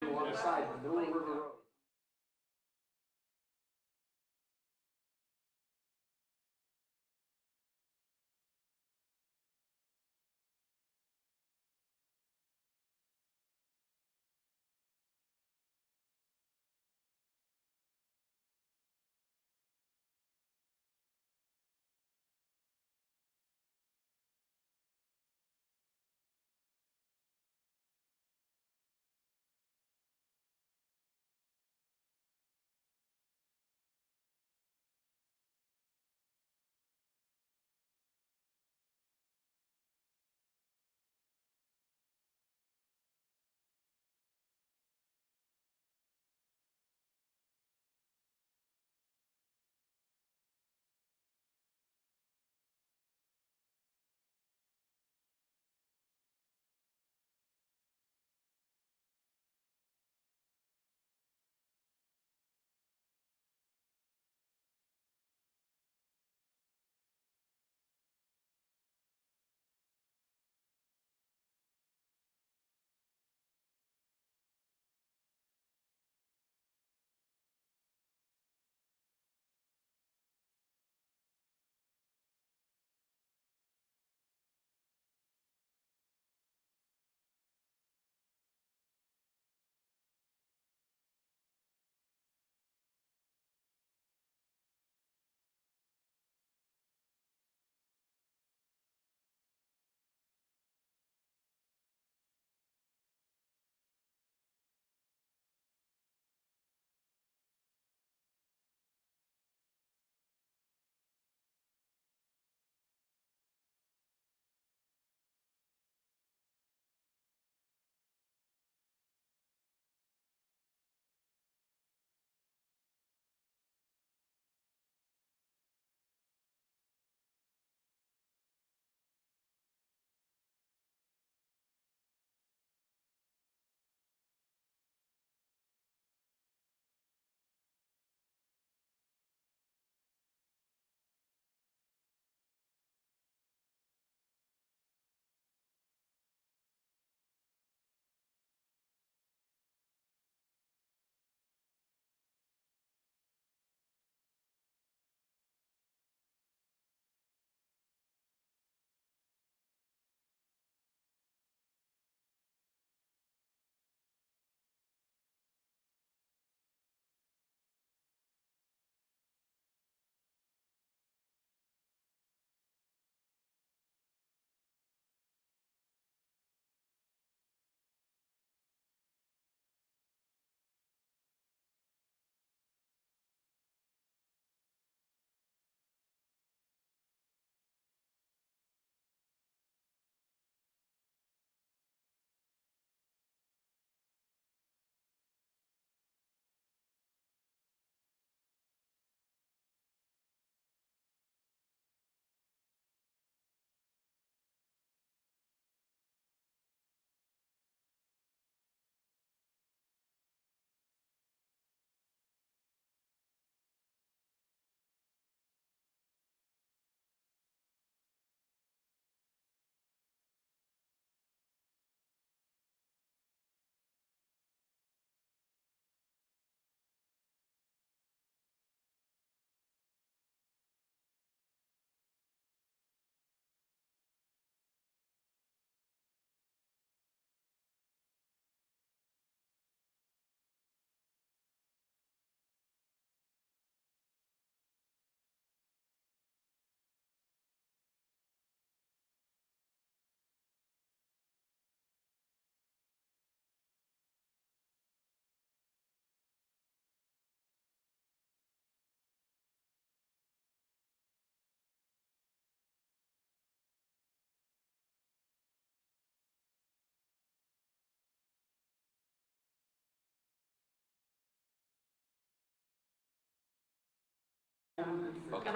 along the side, in the middle of River Road. Okay.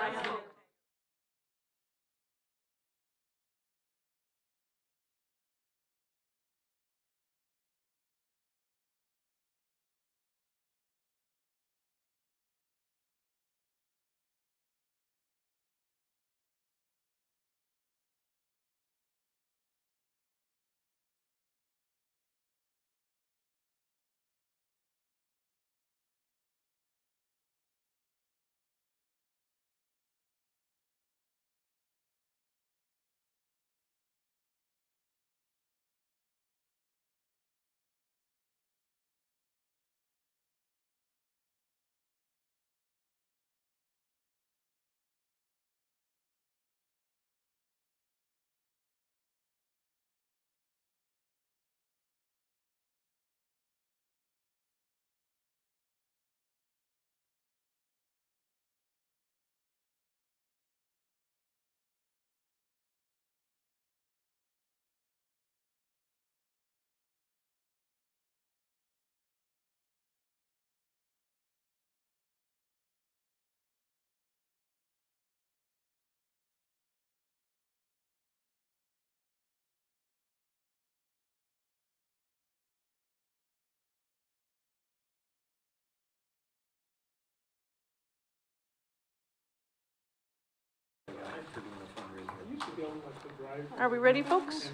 Are we ready, folks?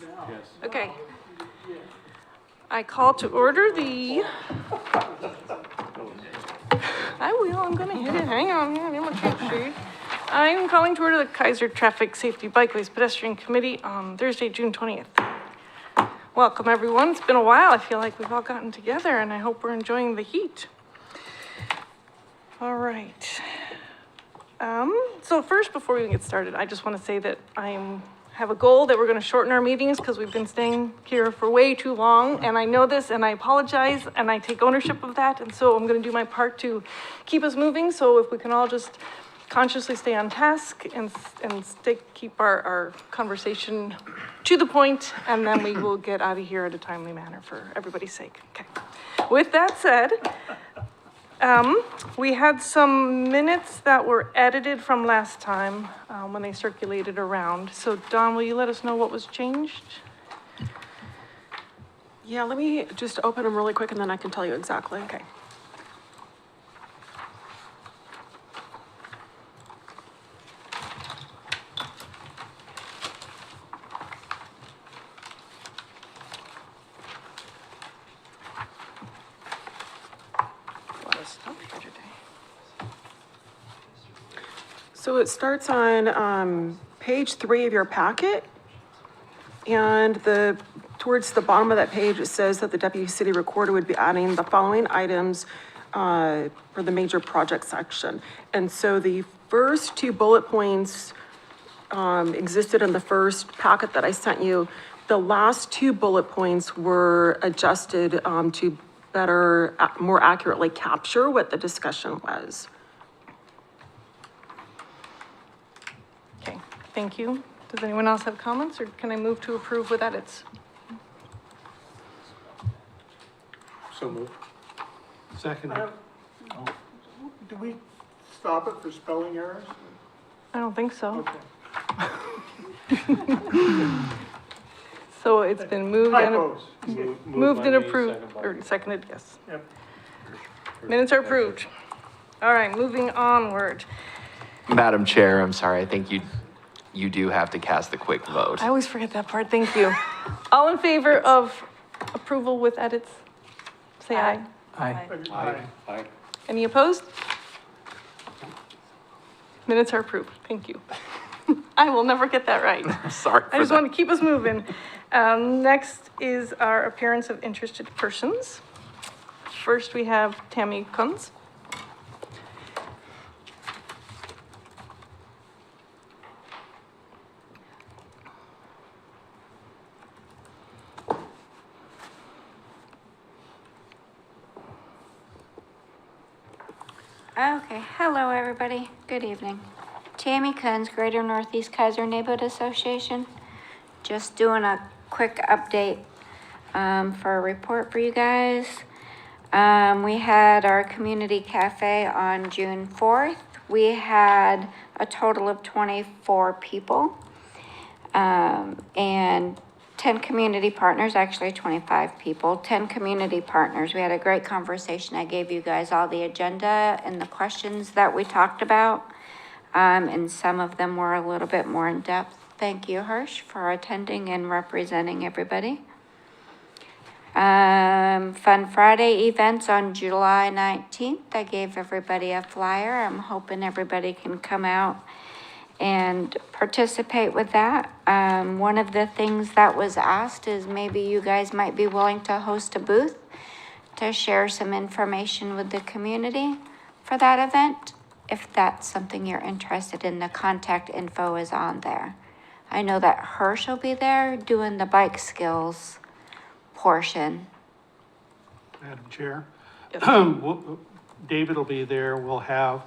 Yes. Okay. I call to order the... I will, I'm gonna hit it. Hang on, I'm a cheap sheet. I'm calling to order the Keizer Traffic Safety Bikeways Pedestrian Committee on Thursday, June 20th. Welcome, everyone. It's been a while. I feel like we've all gotten together, and I hope we're enjoying the heat. All right. So first, before we even get started, I just want to say that I have a goal that we're going to shorten our meetings because we've been staying here for way too long, and I know this, and I apologize, and I take ownership of that, and so I'm going to do my part to keep us moving. So if we can all just consciously stay on task and keep our conversation to the point, and then we will get out of here at a timely manner for everybody's sake. Okay. With that said, we had some minutes that were edited from last time when they circulated around. So Dawn, will you let us know what was changed? Yeah, let me just open them really quick and then I can tell you exactly. Okay. So it starts on page 3 of your packet. And towards the bottom of that page, it says that the deputy city recorder would be adding the following items for the major project section. And so the first 2 bullet points existed in the first packet that I sent you. The last 2 bullet points were adjusted to better, more accurately capture what the discussion was. Okay, thank you. Does anyone else have comments, or can I move to approve with edits? So moved. Second. Do we stop it for spelling errors? I don't think so. Okay. So it's been moved and Typos. moved and approved, or seconded, yes. Yep. Minutes are approved. All right, moving onward. Madam Chair, I'm sorry, I think you do have to cast a quick vote. I always forget that part, thank you. All in favor of approval with edits? Say aye. Aye. Any opposed? Minutes are approved, thank you. I will never get that right. Sorry for I just that. want to keep us moving. Next is our appearance of interested persons. First, we have Tammy Kunz. Okay, hello everybody, good evening. Tammy Kunz, Greater Northeast Keizer Neighborhood Association. Just doing a quick update for a report for you guys. We had our community cafe on June 4th. We had a total of 24 people and 10 community partners, actually 25 people, 10 community partners. We had a great conversation. I gave you guys all the agenda and the questions that we talked about. And some of them were a little bit more in depth. Thank you, Hirsch, for attending and representing everybody. Fun Friday events on July 19th. I gave everybody a flyer. I'm hoping everybody can come out and participate with that. One of the things that was asked is maybe you guys might be willing to host a booth to share some information with the community for that event. If that's something you're interested in, the contact info is on there. I know that Hirsch will be there doing the bike skills portion. Madam Chair. Yes. David will be there. We'll have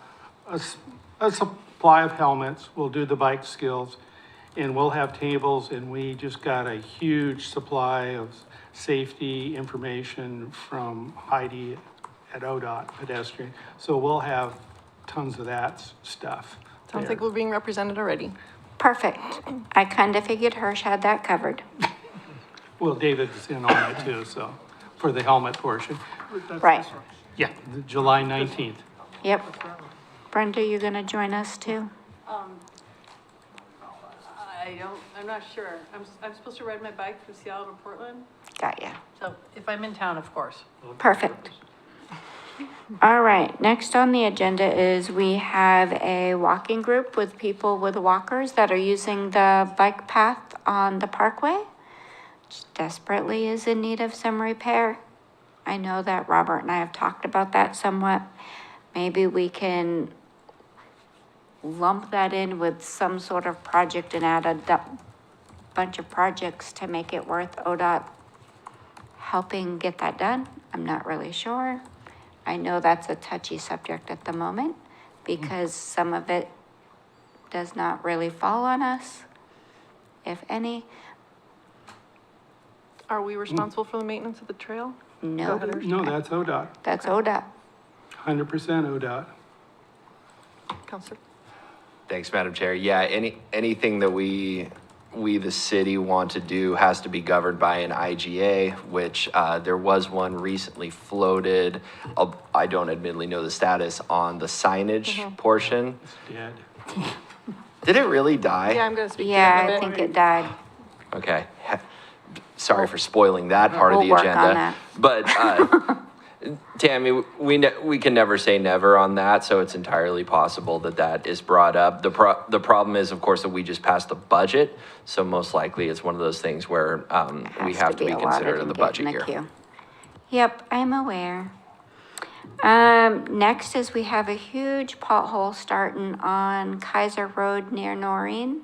a supply of helmets. We'll do the bike skills, and we'll have tables, and we just got a huge supply of safety information from Heidi at ODOT Pedestrian. So we'll have tons of that stuff. Sounds there. like we're being represented already. Perfect. I kind of figured Hirsch had that covered. Well, David's in on it too, so, for the helmet portion. Right. Yeah, July 19th. Yep. Brenda, you gonna join us too? I'm not sure. I'm supposed to ride my bike from Seattle to Portland, Got ya. so if I'm in town, of course. Perfect. All right, next on the agenda is we have a walking group with people with walkers that are using the bike path on the parkway, which desperately is in need of some repair. I know that Robert and I have talked about that somewhat. Maybe we can lump that in with some sort of project and add a bunch of projects to make it worth ODOT helping get that done. I'm not really sure. I know that's a touchy subject at the moment because some of it does not really fall on us, if any. Are we responsible for the maintenance of the trail? No, No, that's ODOT, that's ODOT. 100% ODOT. Counselor? Thanks, Madam Chair. Yeah, anything that we, the city, want to do has to be governed by an IGA, which there was one recently floated. I don't admittedly know the status on the signage portion. It's dead. Did it really die? Yeah, I'm gonna speak to you Yeah, in a I bit. think it died. Okay. Sorry for spoiling that part of We'll the work on agenda. that. But Tammy, we can never say never on that, so it's entirely possible that that is brought up. The problem is, of course, that we just passed the budget, so most likely it's one of those things where we Has have to be allotted considered in and the get budget in year. queue. Yep, I'm aware. Next is we have a huge pothole starting on Keizer Road near Noreen.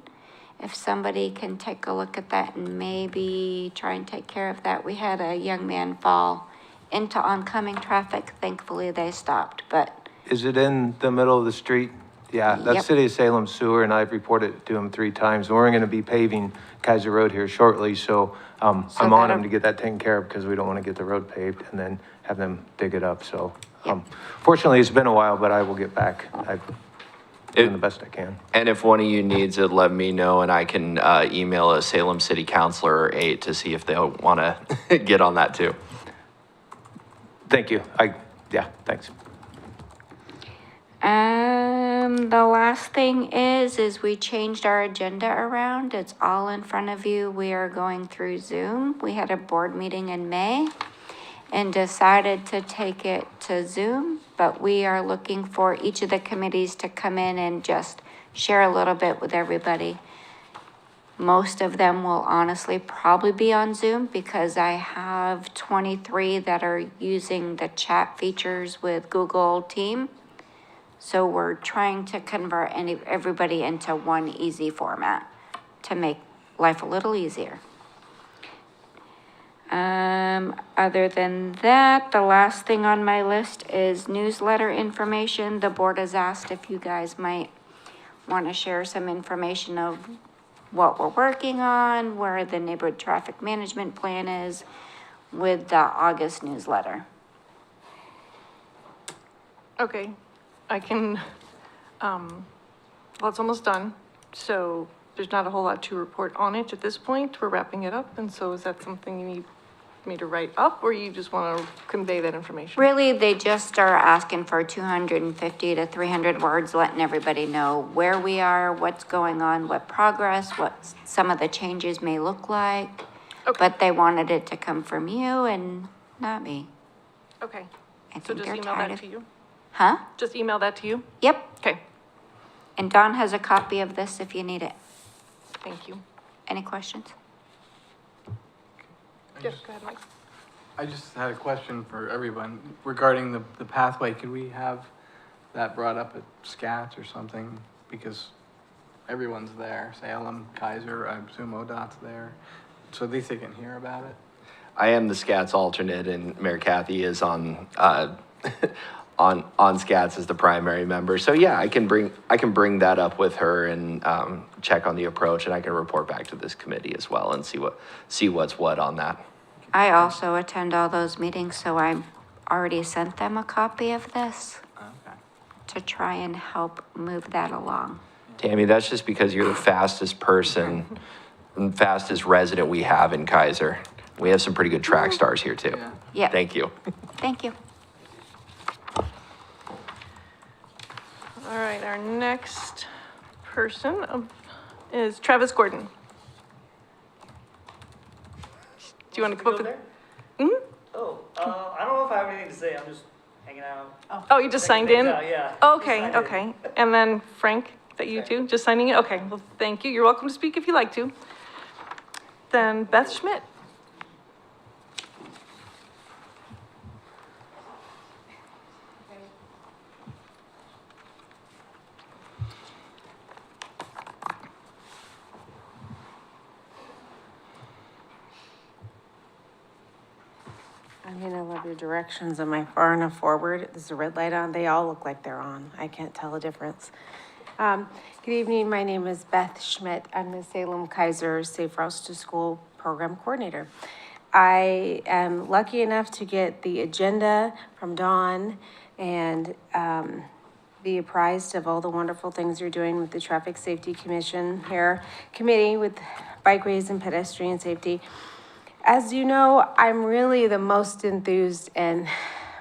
If somebody can take a look at that and maybe try and take care of that. We had a young man fall into oncoming traffic. Thankfully, they stopped, but Is it in the middle of the street? Yeah, Yep. that's City of Salem sewer, and I've reported to him 3 times. We're going to be paving Keizer Road here shortly, so I'm on that'll- him to get that taken care of because we don't want to get the road paved and then have them dig it up, so. Yep. Fortunately, it's been a while, but I will get back. I'm doing the best I can. And if one of you needs it, let me know, and I can email a Salem City Councilor or 8 to see if they'll want to get on that too. Thank you. Yeah, thanks. The last thing is we changed our agenda around. It's all in front of you. We are going through Zoom. We had a board meeting in May and decided to take it to Zoom, but we are looking for each of the committees to come in and just share a little bit with everybody. Most of them will honestly probably be on Zoom because I have 23 that are using the chat features with Google Team. So we're trying to convert everybody into one easy format to make life a little easier. Other than that, the last thing on my list is newsletter information. The board has asked if you guys might want to share some information of what we're working on, where the neighborhood traffic management plan is with the August newsletter. Okay, I can, well, it's almost done, so there's not a whole lot to report on it at this point. We're wrapping it up, and so is that something you need me to write up, or you just want to convey that information? Really, they just are asking for 250 to 300 words, letting everybody know where we are, what's going on, what progress, what some of the changes may look like. Okay. But they wanted it to come from you and not me. Okay, I so think just they're email tired that of. to you? Huh? Just email that to you? Yep. Okay, And Dawn has a copy of this if you need it. thank you. Any questions? Yes, go ahead, Mike. I just had a question for everyone regarding the pathway. Could we have that brought up at SCAT or something? Because everyone's there, Salem, Keizer, I assume ODOT's there, so at least they can hear about it. I am the SCATS alternate, and Mayor Kathy is on on SCATS as the primary member. So yeah, I can bring that up with her and check on the approach, and I can report back to this committee as well and see what's what on that. I also attend all those meetings, so I already sent them a copy of this Okay. to try and help move that along. Tammy, that's just because you're the fastest person and fastest resident we have in Keizer. We have some pretty good track stars here too. Yeah. Yeah. Thank you. Thank you. All right, our next person is Travis Gordon. Do you want to come up with? Mhm. Oh, I don't know if I have anything to say. I'm just hanging out. Oh, you just signed Checking in? things out, yeah. Okay, Just signed in. okay. And then Frank, is that you too? Just signing it? Okay, well, thank you. You're welcome to speak if you like to. Then Beth Schmidt. I mean, I love your directions. Am I far enough forward? There's a red light on. They all look like they're on. I can't tell the difference. Good evening. My name is Beth Schmidt. I'm the Salem Keizer Safe Routes to School Program Coordinator. I am lucky enough to get the agenda from Dawn and be apprised of all the wonderful things you're doing with the Traffic Safety Commission here, committee with Bikeways and Pedestrian Safety. As you know, I'm really the most enthused and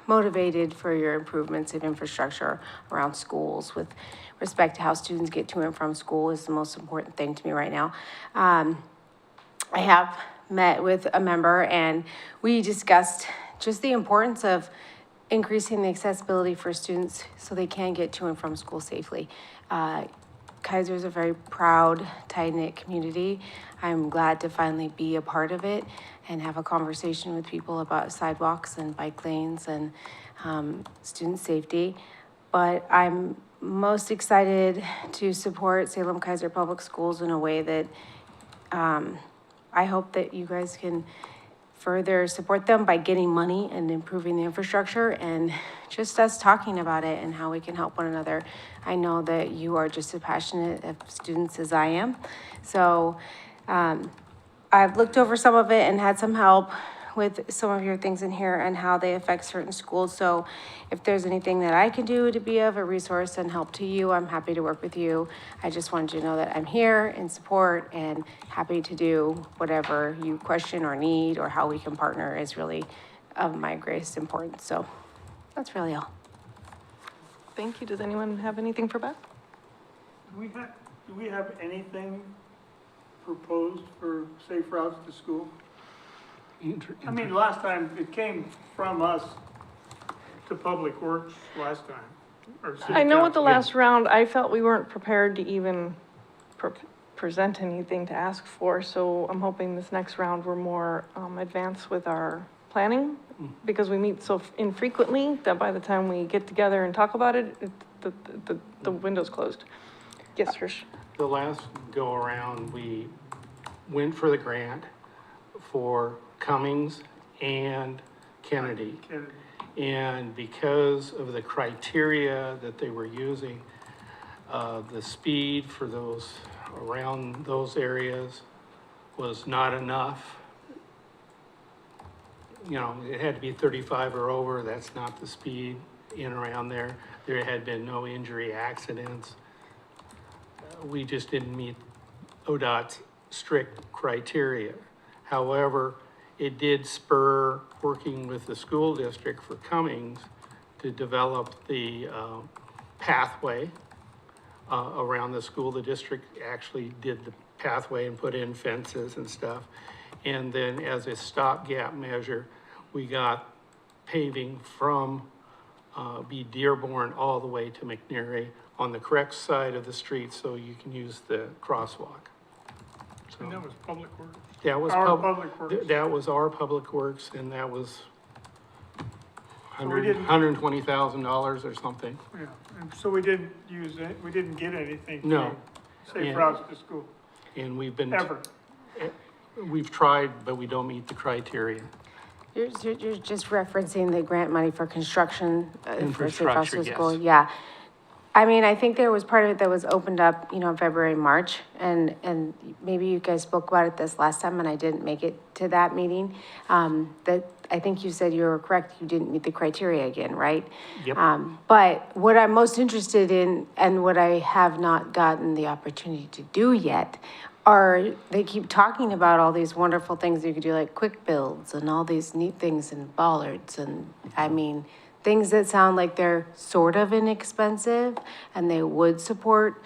motivated for your improvements in infrastructure around schools with respect to how students get to and from school is the most important thing to me right now. I have met with a member and we discussed just the importance of increasing the accessibility for students so they can get to and from school safely. Keizer is a very proud, tight-knit community. I'm glad to finally be a part of it and have a conversation with people about sidewalks and bike lanes and student safety. But I'm most excited to support Salem Keizer Public Schools in a way that I hope that you guys can further support them by getting money and improving the infrastructure and just us talking about it and how we can help one another. I know that you are just as passionate of students as I am. So I've looked over some of it and had some help with some of your things in here and how they affect certain schools. So if there's anything that I can do to be of a resource and help to you, I'm happy to work with you. I just wanted you to know that I'm here in support and happy to do whatever you question or need or how we can partner is really of my greatest importance. So that's really all. Thank you. Does anyone have anything for Beth? Do we have anything proposed for safe routes to school? I mean, last time it came from us to Public Works last time. or city I know with the council. last round, I felt we weren't prepared to even present anything to ask for, so I'm hoping this next round we're more advanced with our planning, because we meet so infrequently that by the time we get together and talk about it, the window's closed. Yes, Trish? The last go-around, we went for the grant for Cummings and Kennedy. Kennedy. And because of the criteria that they were using, the speed for those, around those areas was not enough. You know, it had to be 35 or over, that's not the speed in around there. There had been no injury accidents. We just didn't meet ODOT's strict criteria. However, it did spur working with the school district for Cummings to develop the pathway around the school. The district actually did the pathway and put in fences and stuff. And then as a stopgap measure, we got paving from be Dearborn all the way to McNary on the correct side of the street so you can use the crosswalk. And that was Public Works. That was Our Public Works. That was our Public Works, and that was we didn't- $120,000 or something. Yeah, and so we didn't use it, we didn't get anything No. for safe Yeah. routes to school, And we've been, ever. we've tried, but we don't meet the criteria. You're just referencing the grant money for construction for Safe Routes to Infrastructure, School, yes. yeah. I mean, I think there was part of it that was opened up, you know, in February, March, and maybe you guys spoke about it this last time and I didn't make it to that meeting. That, I think you said you were correct, you didn't meet the criteria again, right? Yep. But what I'm most interested in, and what I have not gotten the opportunity to do yet, are, they keep talking about all these wonderful things you could do, like quick builds and all these neat things and bollards, and, I mean, things that sound like they're sort of inexpensive and they would support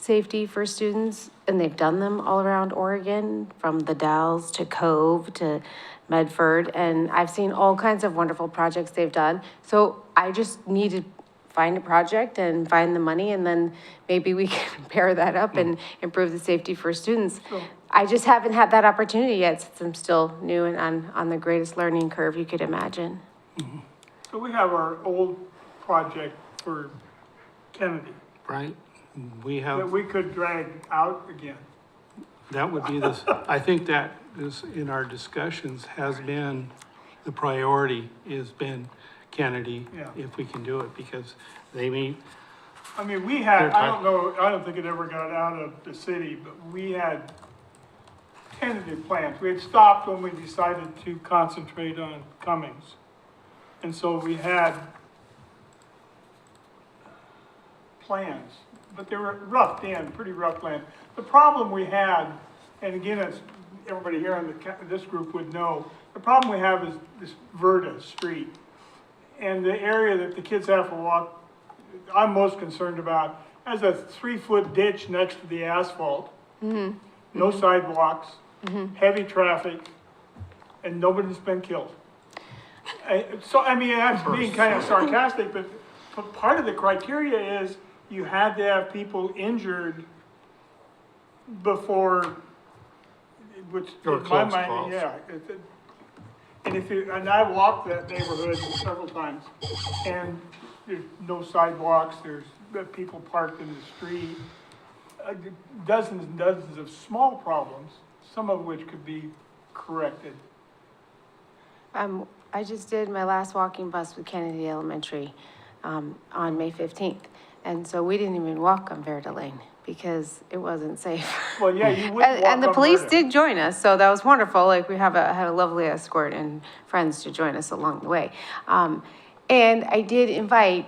safety for students, and they've done them all around Oregon, from the Dalles to Cove to Medford, and I've seen all kinds of wonderful projects they've done. So I just need to find a project and find the money, and then maybe we can pair that up and improve the safety for students. I just haven't had that opportunity yet, since I'm still new and on the greatest learning curve you could imagine. So we have our old project for Kennedy Right? We that have, we could drag out again. that would be this, I think that is, in our discussions, has been, the priority has been Kennedy, Yeah. if we can do it, because they meet, I mean, we had, They're I don't know, I don't think it ever got out of the city, but we had tentative plans. We had stopped when we decided to concentrate on Cummings. And so we had plans, but they were rough then, pretty rough plans. The problem we had, and again, it's, everybody here on this group would know, the problem we have is this Verda Street. And the area that the kids have to walk, I'm most concerned about, has a 3-foot ditch next to the asphalt. No sidewalks, heavy traffic, and nobody's been killed. So, I mean, I'm being kind of sarcastic, but part of the criteria is you had to have people injured before, which Or in my close mind, calls. yeah. And if you, and I walked that neighborhood several times, and there's no sidewalks, there's people parked in the street, dozens and dozens of small problems, some of which could be corrected. I just did my last walking bus with Kennedy Elementary, on May 15th. And so we didn't even walk on Verda Lane because it wasn't safe. Well, yeah, you wouldn't walk And the on police Verda. did join us, so that was wonderful. Like, we had a lovely escort and friends to join us along the way. And I did invite,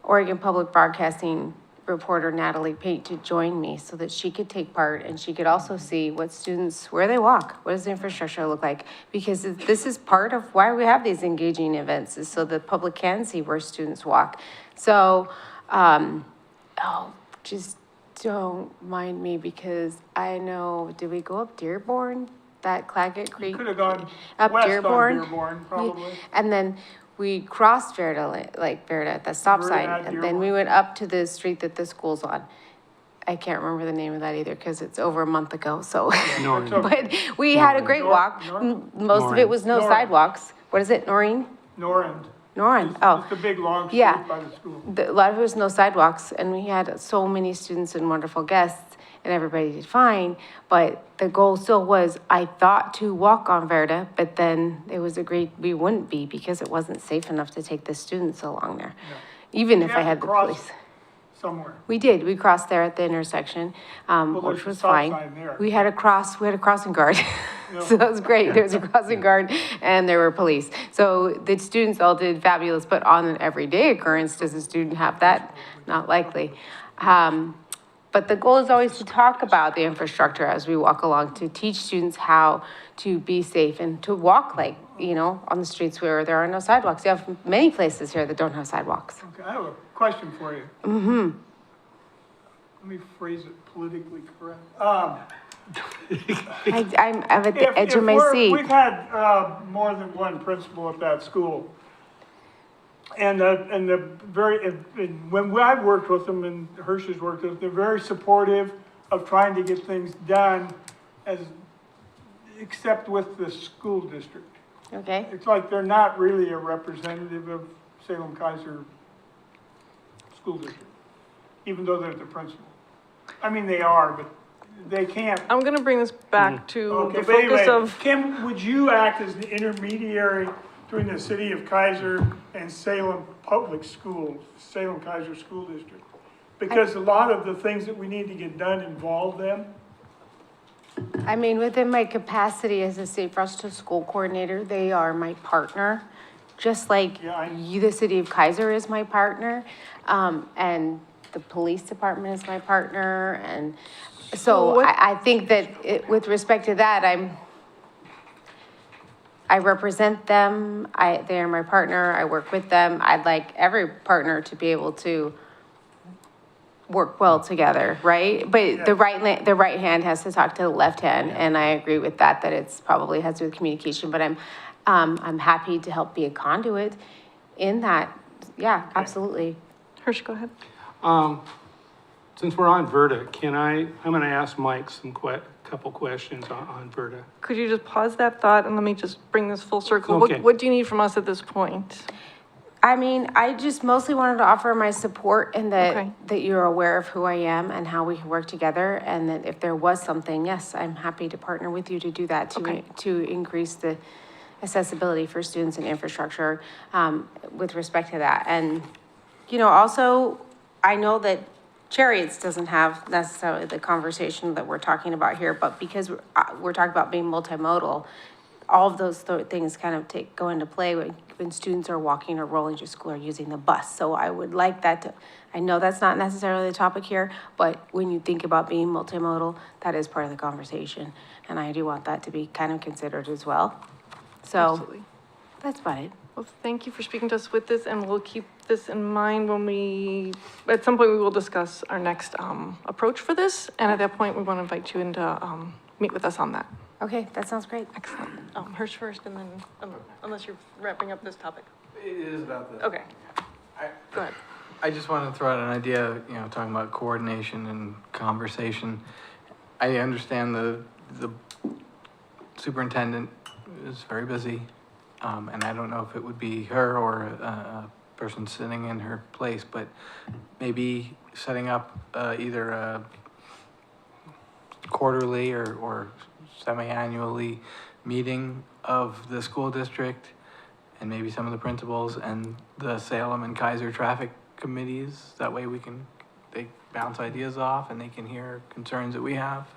Oregon Public Broadcasting reporter Natalie Pate to join me so that she could take part and she could also see what students, where they walk, what does the infrastructure look like? Because this is part of why we have these engaging events, is so the public can see where students walk. So, just don't mind me, because I know, did we go up Dearborn? That Claggett Creek? Could have gone Up west Dearborn? on Dearborn, probably. And then we crossed Verda, Verda at the stop Verda sign, at and then we Dearborn. went up to the street that the school's on. I can't remember the name of that either, because it's over a month ago, so. Norton. But we had a great walk. Most of it was no Norrin. sidewalks. What is it, Noreen? Norand. Norrin, oh. It's the big, long street Yeah. by the school. A lot of it was no sidewalks, and we had so many students and wonderful guests, and everybody did fine. But the goal still was, I thought to walk on Verda, but then it was agreed we wouldn't be because it wasn't safe enough to take the students along there. Even if You I have had to the cross police. Somewhere. We did, we crossed there at the intersection, there's which a was stop fine. sign there. We had a crossing guard. So that was great. There was a crossing guard and there were police. So the students all did fabulous, but on an everyday occurrence, does a student have that? Not likely. But the goal is always to talk about the infrastructure as we walk along, to teach students how to be safe and to walk on the streets where there are no sidewalks. You have many places here that don't have sidewalks. Okay, I have a question for you. Let me phrase it politically correct. I'm at the edge of my seat. We've had more than one principal at that school. And when I've worked with them and Hirsch has worked with them, they're very supportive of trying to get things done except with the school district. Okay, It's like they're not really a representative of Salem Keizer School District, even though they're the principal. I mean, they are, but they can't. I'm gonna bring this back to Okay, the but anyway, focus of, Kim, would you act as the intermediary between the city of Keizer and Salem Public Schools, Salem Keizer School District? Because a lot of the things that we need to get done involve them. I mean, within my capacity as a Safe Routes to School coordinator, they are my partner, just like Yeah, the city of Keizer is my partner, and the police department is my partner, and so I think that with respect to that, I represent them, they are my partner, I work with them. I'd like every partner to be able to work well together, right? But the right hand has to talk to the left hand, and I agree with that, that it's probably has to do with communication, but I'm happy to help be a conduit in that. Yeah, absolutely. Hirsch, go ahead. Since we're on Verda, I'm gonna ask Mike some couple questions on Verda. Could you just pause that thought and let me just bring this full circle? Okay. What do you need from us at this point? I mean, I just mostly wanted to offer my support and Okay. that you're aware of who I am and how we can work together. And that if there was something, yes, I'm happy to partner with you to do that, Okay. to increase the accessibility for students and infrastructure, with respect to that. And, also, I know that Chariots doesn't have necessarily the conversation that we're talking about here, but because we're talking about being multimodal, all of those things kind of go into play when students are walking or rolling to school or using the bus. So I would like that to, I know that's not necessarily the topic here, but when you think about being multimodal, that is part of the conversation. And I do want that to be kind of considered as well. So Absolutely. that's about it. Well, thank you for speaking to us with this, and we'll keep this in mind when at some point, we will discuss our next approach for this. And at that point, we want to invite you in to meet with us on that. Okay, that sounds great. Excellent. Hirsch first, and then, unless you're wrapping up this topic. It is about this. Okay, go ahead. I just wanted to throw out an idea, talking about coordination and conversation. I understand the superintendent is very busy, and I don't know if it would be her or a person sitting in her place, but maybe setting up either a quarterly or semi-annually meeting of the school district and maybe some of the principals and the Salem and Keizer traffic committees. That way they bounce ideas off and they can hear concerns that we have.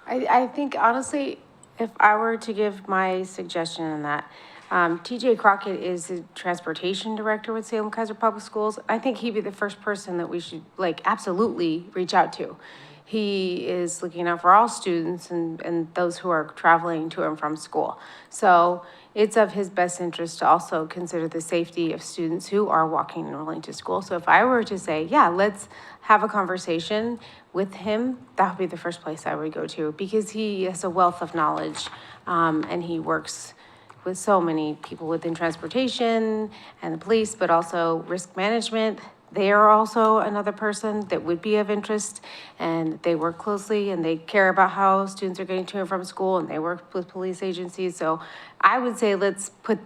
I think honestly, if I were to give my suggestion on that, TJ Crockett is the transportation director with Salem Keizer Public Schools. I think he'd be the first person that we should absolutely reach out to. He is looking out for all students and those who are traveling to and from school. So it's of his best interest to also consider the safety of students who are walking and rolling to school. So if I were to say, yeah, let's have a conversation with him, that would be the first place I would go to, because he has a wealth of knowledge, and he works with so many people within transportation and the police, but also risk management. They are also another person that would be of interest, and they work closely and they care about how students are getting to and from school, and they work with police agencies. So I would say let's put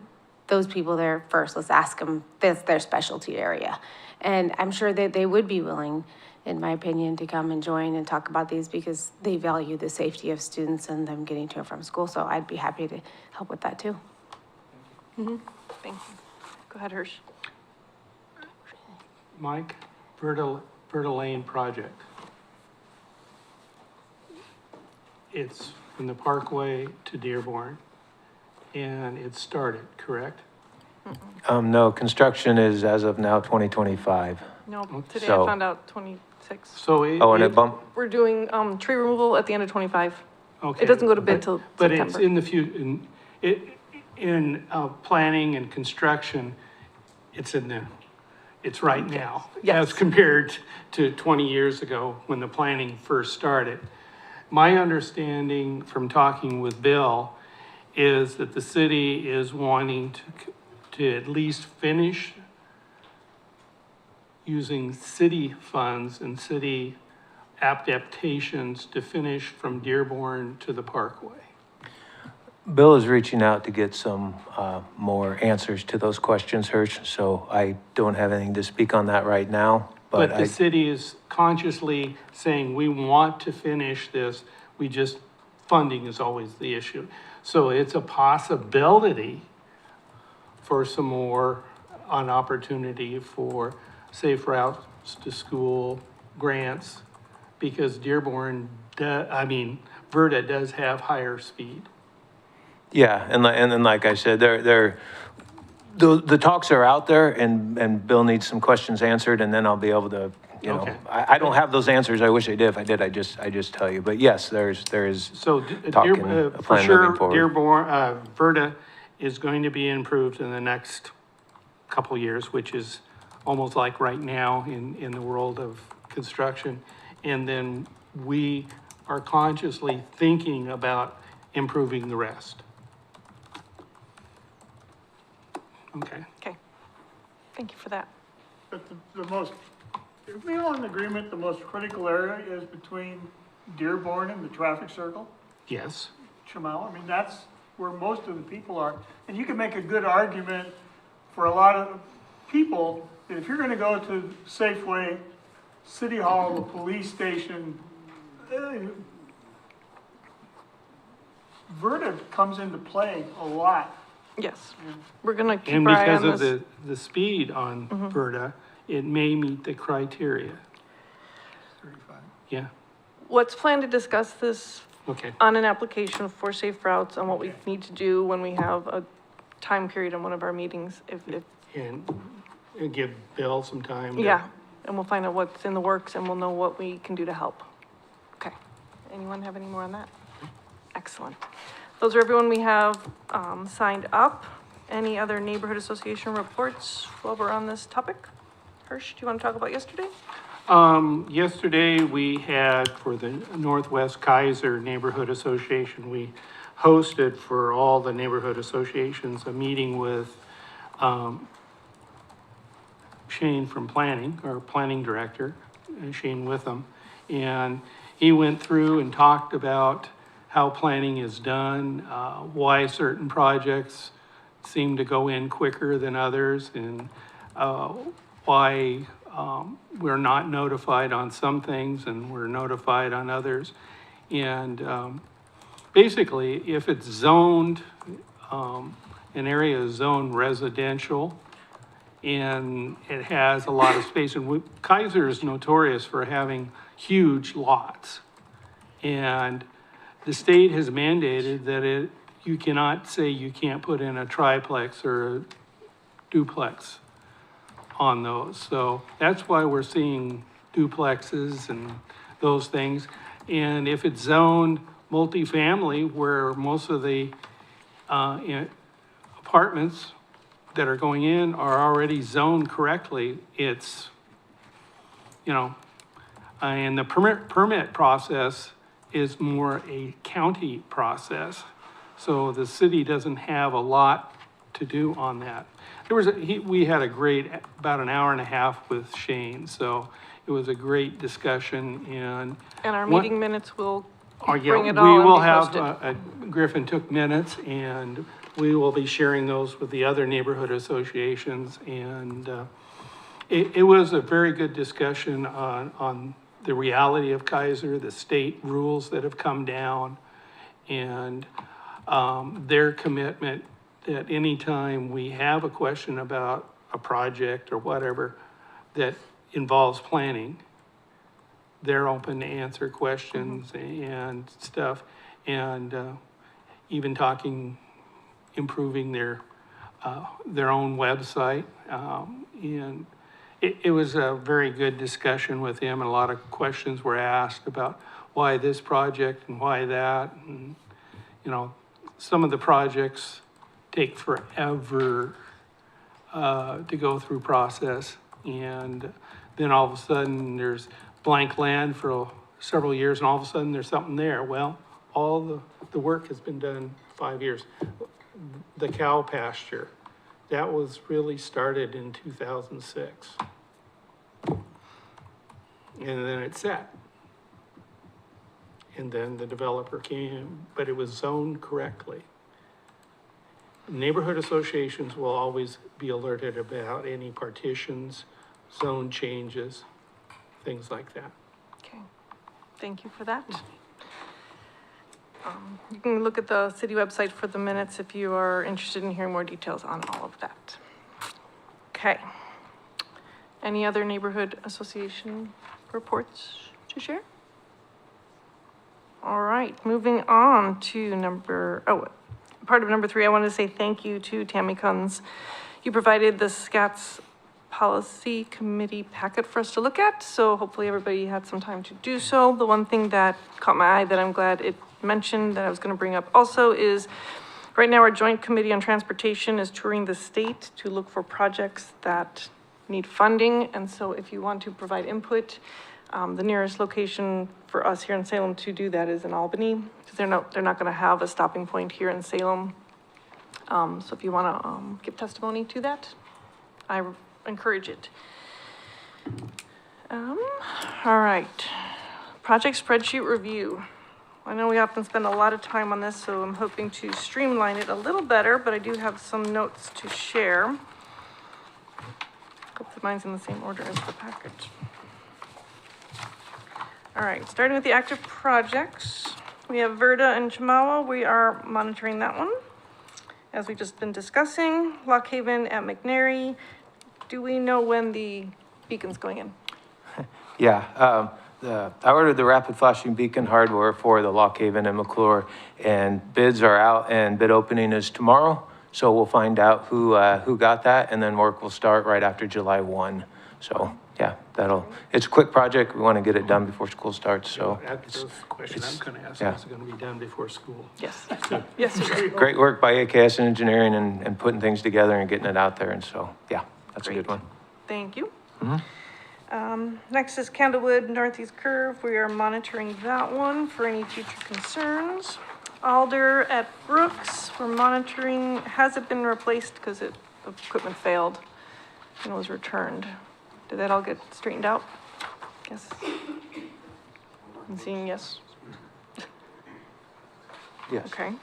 those people there first. Let's ask them, that's their specialty area. And I'm sure that they would be willing, in my opinion, to come and join and talk about these because they value the safety of students and them getting to and from school. So I'd be happy to help with that too. Thank you. Go ahead, Hirsch. Mike, Verda Lane project. It's from the Parkway to Dearborn, and it started, correct? No, construction is as of now 2025. No, today I So- found out 26. So Oh, and it bumped, We're doing tree removal at the end of 25. okay. It doesn't go to bid till But September. it's in the in planning and construction, it's right now. Yes. As compared to 20 years ago when the planning first started. My understanding from talking with Bill is that the city is wanting to at least finish using city funds and city adaptations to finish from Dearborn to the Parkway. Bill is reaching out to get some more answers to those questions, Hirsch, so I don't have anything to speak on that right now. But I, the city is consciously saying, we want to finish this, funding is always the issue. So it's a possibility for some more, an opportunity for safe routes to school grants, because Dearborn, Verda does have higher speed. yeah, and then like I said, the talks are out there, and Bill needs some questions answered, and then I'll be able to, Okay. I don't have those answers. I wish I did. If I did, I just tell you. But yes, there is So talking, for a plan sure, moving forward. Dearborn, Verda is going to be improved in the next couple years, which is almost like right now in the world of construction. And then we are consciously thinking about improving the rest. Okay. Okay. Thank you for that. But the most, if we all in agreement, the most critical area is between Dearborn and the traffic circle, Yes. Chamau. I mean, that's where most of the people are. And you can make a good argument for a lot of people that if you're gonna go to Safeway, City Hall, the police station, Verda comes into play a lot. Yes, we're gonna keep And our eye because on of this. the speed on Verda, it may meet the criteria. 35. Yeah, Let's plan to discuss this okay. on an application for safe routes on what we need to do when we have a time period in one of our meetings, if, And give Bill some time. to- yeah. And we'll find out what's in the works and we'll know what we can do to help. Okay. Anyone have any more on that? Excellent. Those are everyone we have, signed up. Any other neighborhood association reports while we're on this topic? Hirsch, do you want to talk about yesterday? Yesterday, we had for the Northwest Keizer Neighborhood Association, we hosted for all the neighborhood associations, a meeting with, Shane from planning, our planning director, Shane Witham. And he went through and talked about how planning is done, why certain projects seem to go in quicker than others, and, why, we're not notified on some things and we're notified on others. And, basically, if it's zoned, an area is zoned residential, and it has a lot of space, and Keizer is notorious for having huge lots. And the state has mandated that you cannot say you can't put in a triplex or a duplex on those. So that's why we're seeing duplexes and those things. And if it's zoned multifamily, where most of the apartments that are going in are already zoned correctly, it's, and the permit process is more a county process. So the city doesn't have a lot to do on that. We had a great, about an hour and a half with Shane, so it was a great discussion. And And our meeting minutes will yeah, bring it all we will and be have, posted. Griffin took minutes, and we will be sharing those with the other neighborhood associations. And it was a very good discussion on the reality of Keizer, the state rules that have come down, and their commitment that anytime we have a question about a project or whatever that involves planning, they're open to answer questions and stuff, and even improving their own website. And it was a very good discussion with him, and a lot of questions were asked about why this project and why that. And, some of the projects take forever to go through process. And then all of a sudden there's blank land for several years, and all of a sudden there's something there. Well, all the work has been done 5 years. The cow pasture, that was really started in 2006. And then it sat. And then the developer came, but it was zoned correctly. Neighborhood associations will always be alerted about any partitions, zone changes, things like that. Okay, thank you for that. You can look at the city website for the minutes if you are interested in hearing more details on all of that. Okay. Any other neighborhood association reports to share? All right, moving on to part of number 3, I want to say thank you to Tammy Kunz. You provided the SCATS policy committee packet for us to look at, so hopefully everybody had some time to do so. The one thing that caught my eye that I'm glad it mentioned that I was going to bring up also is right now our joint committee on transportation is touring the state to look for projects that need funding. And so if you want to provide input, The nearest location for us here in Salem to do that is in Albany, because they're not gonna have a stopping point here in Salem. So if you wanna, give testimony to that, I encourage it. All right, project spreadsheet review. I know we often spend a lot of time on this, so I'm hoping to streamline it a little better, but I do have some notes to share. Hope that mine's in the same order as the package. All right, starting with the active projects, we have Verda and Chamawa. We are monitoring that one. As we've just been discussing, Lock Haven at McNary. Do we know when the beacon's going in? Yeah, I ordered the rapid flashing beacon hardware for the Lock Haven and McClure, and bids are out and bid opening is tomorrow. So we'll find out who got that, and then work will start right after July 1. So, yeah, it's a quick project. We want to get it done before school starts, so. That's the question I'm gonna ask, yeah. is it gonna be done before school? Yes. Yes, it is. Great work by AKS Engineering and putting things together and getting it out there, and so, yeah, that's a good Great. one. Thank you. Next is Candlewood Northeast Curve. We are monitoring that one for any future concerns. Alder at Brooks, we're monitoring, has it been replaced because the equipment failed and was returned? Did that all get straightened out? Yes. I'm seeing yes. Yes. Okay.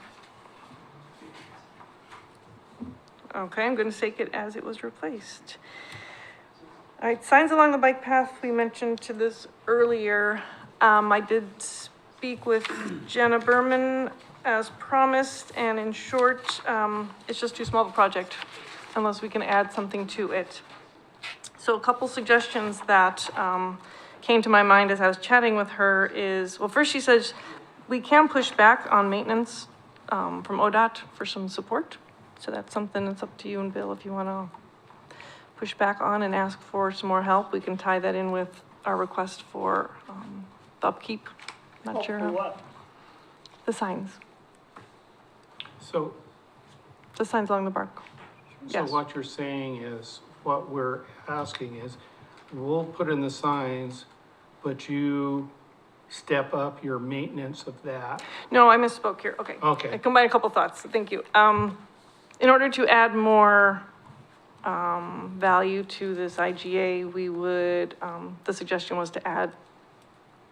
Okay, I'm going to take it as it was replaced. All right, signs along the bike path, we mentioned to this earlier. I did speak with Jenna Berman as promised, and in short, it's just too small of a project unless we can add something to it. So a couple suggestions that came to my mind as I was chatting with her is, well, first she says, we can push back on maintenance from ODOT for some support. So that's something that's up to you and Bill if you want to push back on and ask for some more help. We can tie that in with our request for the upkeep. Not sure. For what? The signs. So, The signs along the bark. so Yes. what you're saying is, what we're asking is, we'll put in the signs, but you step up your maintenance of that. No, I misspoke here. Okay. Okay. I combined a couple thoughts. Thank you. In order to add more value to this IGA, we would, the suggestion was to add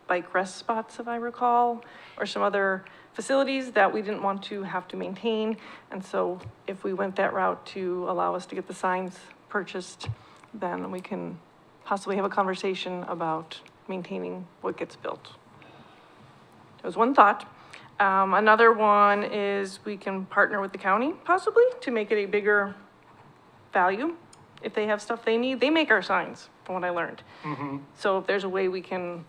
bike rest spots, if I recall, or some other facilities that we didn't want to have to maintain. And so if we went that route to allow us to get the signs purchased, then we can possibly have a conversation about maintaining what gets built. It was one thought. Another one is we can partner with the county possibly to make it a bigger value. If they have stuff they need, they make our signs, from what I learned. So if there's a way we can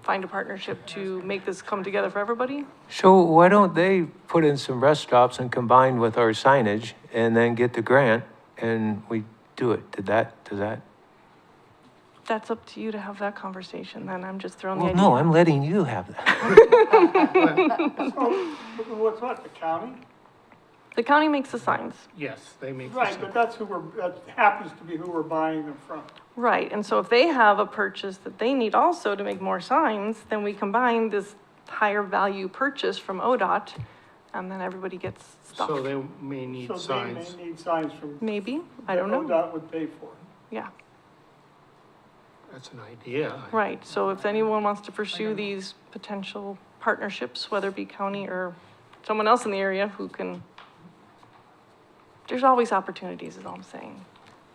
find a partnership to make this come together for everybody. So why don't they put in some rest stops and combine with our signage and then get the grant and we do it? Does that? That's up to you to have that conversation, then I'm just throwing the Well, idea. no, I'm letting you have that. What's what, the county? The county makes the signs. Yes, they make. the Right, sign. but that happens to be who we're buying them from. Right, and so if they have a purchase that they need also to make more signs, then we combine this higher value purchase from ODOT, and then everybody gets stuff. So they may need So signs. they may need signs from. Maybe, I don't know. That ODOT would pay for. Yeah, That's an idea. right, so if anyone wants to pursue these potential partnerships, whether it be county or someone else in the area who can, there's always opportunities is all I'm saying.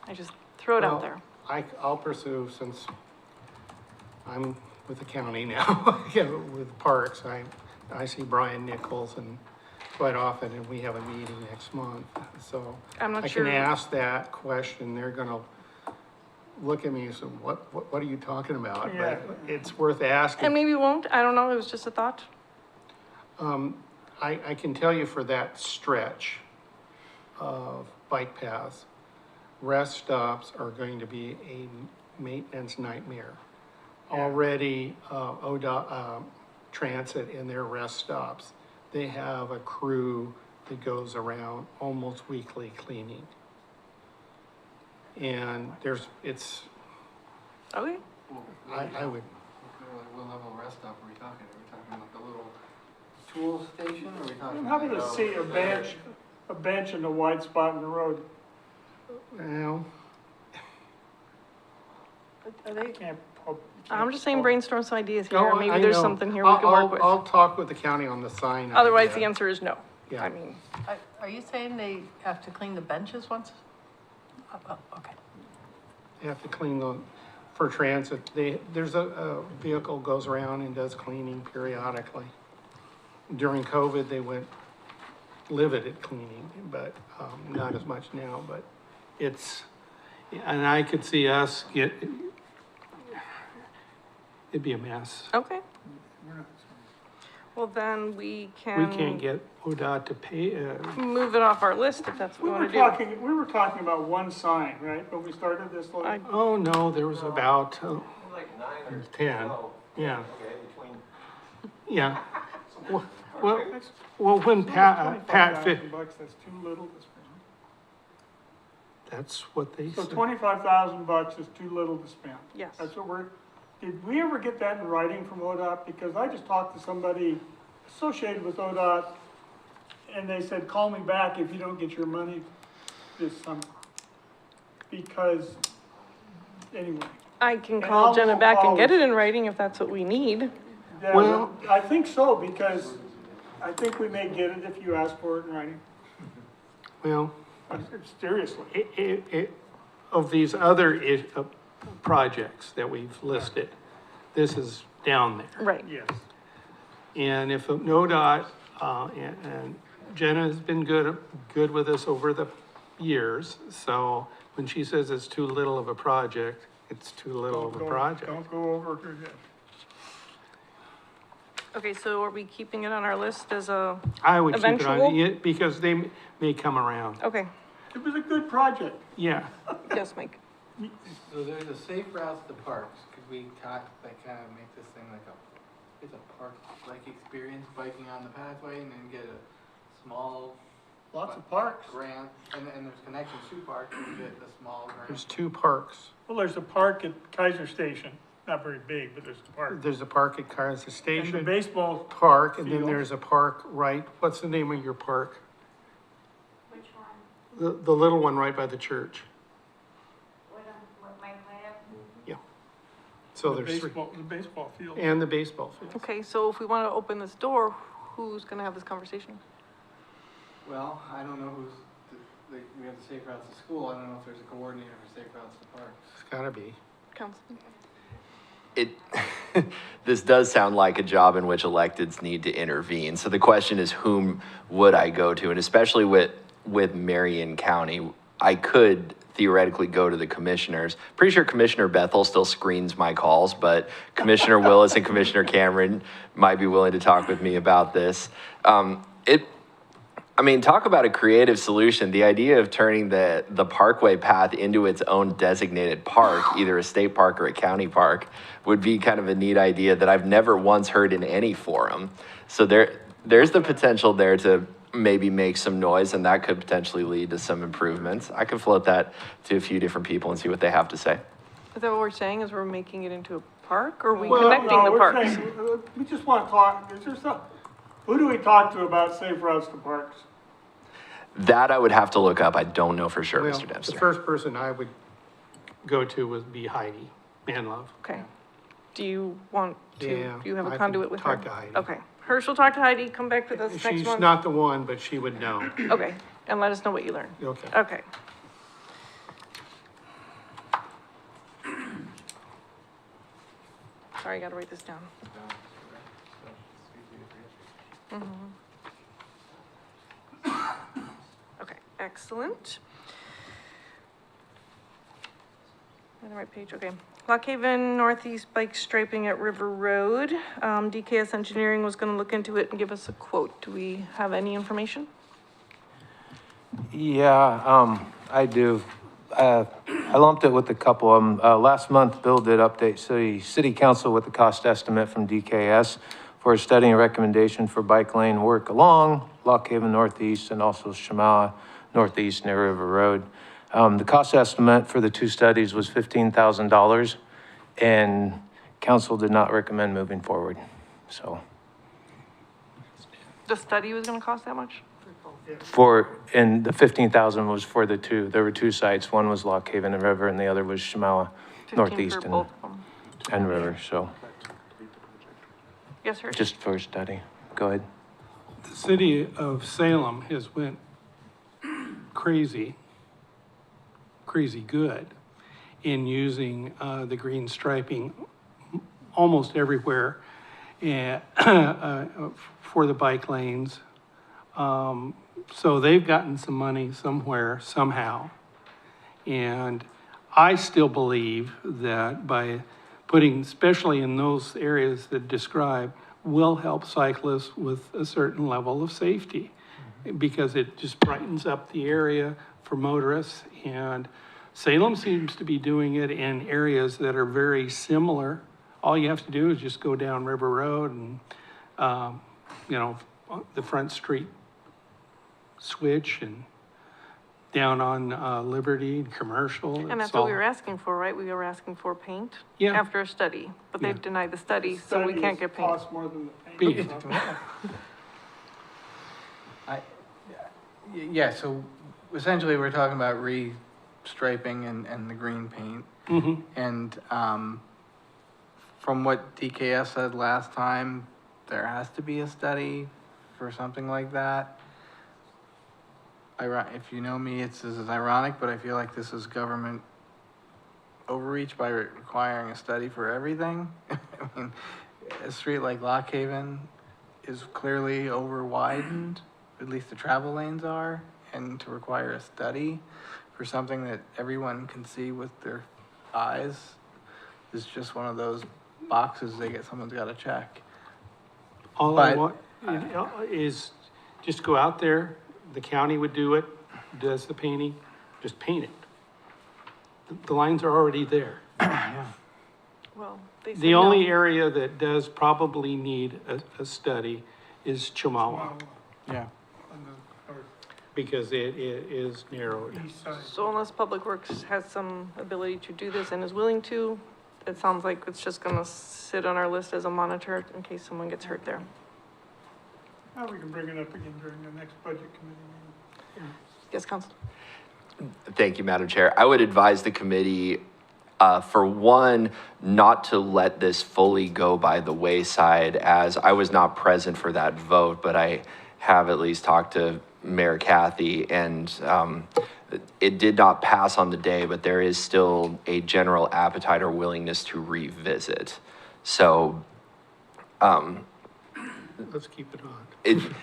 I just throw it out Well, there. I'll pursue, since I'm with the county now, with parks, I see Brian Nichols and quite often, and we have a meeting next month, so. I'm not I sure. can ask that question, they're gonna look at me and say, what are you talking about? Yeah. But it's worth asking. And maybe we won't, I don't know, it was just a thought. I can tell you for that stretch of bike paths, rest stops are going to be a maintenance nightmare. Already, ODOT, Transit in their rest stops, they have a crew that goes around almost weekly cleaning. And it's, Okay, I would What level of rest stop are we talking? Are we talking like a little tool station, or are we talking? I'm happy to see a bench in a wide spot in the road. Well, Are they? I'm just saying brainstorm some ideas here, no, maybe I there's know. something here we can work with. I'll talk with the county on the sign. Otherwise, idea. the answer is no. Yeah. I mean, Are you saying they have to clean the benches once? Okay. They have to clean for transit, there's a vehicle goes around and does cleaning periodically. During COVID, they went livid at cleaning, but, not as much now, but and I could see us it'd be a mess. okay. Well, then we can. We can't get ODOT to pay, Move it off our list if that's what We we were want to do. we were talking about one sign, right, when we started this, I- oh, no, there was about, Like 9 or 10, 12. yeah, Okay, between. yeah. Well, when Pat fit, $25,000, that's too little to spend. that's what they So said. $25,000 is too little to spend. Yes. That's what did we ever get that in writing from ODOT? Because I just talked to somebody associated with ODOT, and they said, call me back if you don't get your money this summer. Because, anyway. I can And call I'll Jenna back and get follow- it in writing if that's what we need. Yeah, Well- I think so, because I think we may get it if you ask for it in writing. Well, Seriously. of these other projects that we've listed, this is down there. Right. Yes. And if NODOT, and Jenna has been good with us over the years, so when she says it's too little of a project, it's too little of a project. Don't go over her head. Okay, so are we keeping it on our list as a, I would keep it on, Eventual? yeah, because they may come around, okay, It was a good project. yeah. yes, Mike. So there's a safe routes to parks. Could we talk, like, kind of make this thing like it's a park-like experience, biking on the pathway, and then get a small Lots of parks. grant, and there's connections to parks, and get a small There's grant. 2 parks. Well, there's a park at Keizer Station, not very big, but there's a park. There's a park at Keizer And the Station baseball, Park, and then field. there's a park right, what's the name of your park? Which one? The little one right by the church. What my plan? Yeah. So the there's 3, baseball field. and the baseball field. Okay, so if we want to open this door, who's going to have this conversation? Well, I don't know who's, we have the safe routes to school. I don't know if there's a coordinator for safe routes to parks. It's gotta be. Council? This does sound like a job in which electeds need to intervene. So the question is, whom would I go to? And especially with Marion County, I could theoretically go to the commissioners. Pretty sure Commissioner Bethel still screens my calls, but Commissioner Willis and Commissioner Cameron might be willing to talk with me about this. I mean, talk about a creative solution. The idea of turning the Parkway path into its own designated park, either a state park or a county park, would be kind of a neat idea that I've never once heard in any forum. So there's the potential there to maybe make some noise, and that could potentially lead to some improvements. I could float that to a few different people and see what they have to say. Is that what we're saying, is we're making it into a park, or are we Well, connecting no, the we're parks? saying, we just want to talk, is there some, who do we talk to about safe routes to parks? That I would have to look up. I don't know for sure, Well, Mr. the Dempster. first person I would go to would be Heidi Manlove. Okay. Do you want to, Yeah, do you have I a can conduit with her? talk to Heidi. Okay. Hersch will talk to Heidi, come back to this next She's month. not the one, but she would know. Okay, and let us know what you learn. Okay. Okay. Sorry, I gotta write this down. Okay, excellent. On the right page, okay. Lock Haven Northeast bike striping at River Road. DKS Engineering was gonna look into it and give us a quote. Do we have any information? Yeah, I do. I lumped it with a couple of them. Last month, Bill did update city council with the cost estimate from DKS for a study and recommendation for bike lane work along Lock Haven Northeast and also Shamawa Northeast near River Road. The cost estimate for the 2 studies was $15,000. And council did not recommend moving forward, so. The study was gonna cost that much? And the 15,000 was for the two. There were two sites. One was Lock Haven and River, and the other was Shamawa 15 Northeast for and, both of them. and River, so Yes, sir. just for a study. Go ahead. The city of Salem has went crazy good in using the green striping almost everywhere and, for the bike lanes. So they've gotten some money somewhere, somehow. And I still believe that by putting, especially in those areas that describe, will help cyclists with a certain level of safety. Because it just brightens up the area for motorists. And Salem seems to be doing it in areas that are very similar. All you have to do is just go down River Road and, you know, the Front Street switch and down on Liberty and Commercial. And that's It's what we all- were asking for, right? We were asking for paint? Yeah. After a study, but they Yeah. denied the study, so we can't get paint. Costs more than the paint. Yeah, so essentially we're talking about re-striping and the green paint. Mhm. And from what DKS said last time, there has to be a study for something like that. If you know me, this is ironic, but I feel like this is government overreach by requiring a study for everything. I mean, a street like Lock Haven is clearly over widened, at least the travel lanes are, and to require a study for something that everyone can see with their eyes is just one of those boxes someone's got to check. All I But- want is just go out there, the county would do it, does the painting, just paint it. The lines are already there. Well, they said The only no. area that does probably need a study is Chihuahua, Yeah. because it is narrowed. East side. So unless Public Works has some ability to do this and is willing to, it sounds like it's just gonna sit on our list as a monitor in case someone gets hurt there. Now we can bring it up again during the next budget committee meeting. Yes, Council? Thank you, Madam Chair. I would advise the committee, for one, not to let this fully go by the wayside, as I was not present for that vote, but I have at least talked to Mayor Kathy, and it did not pass on the day, but there is still a general appetite or willingness to revisit. So, Let's keep it on.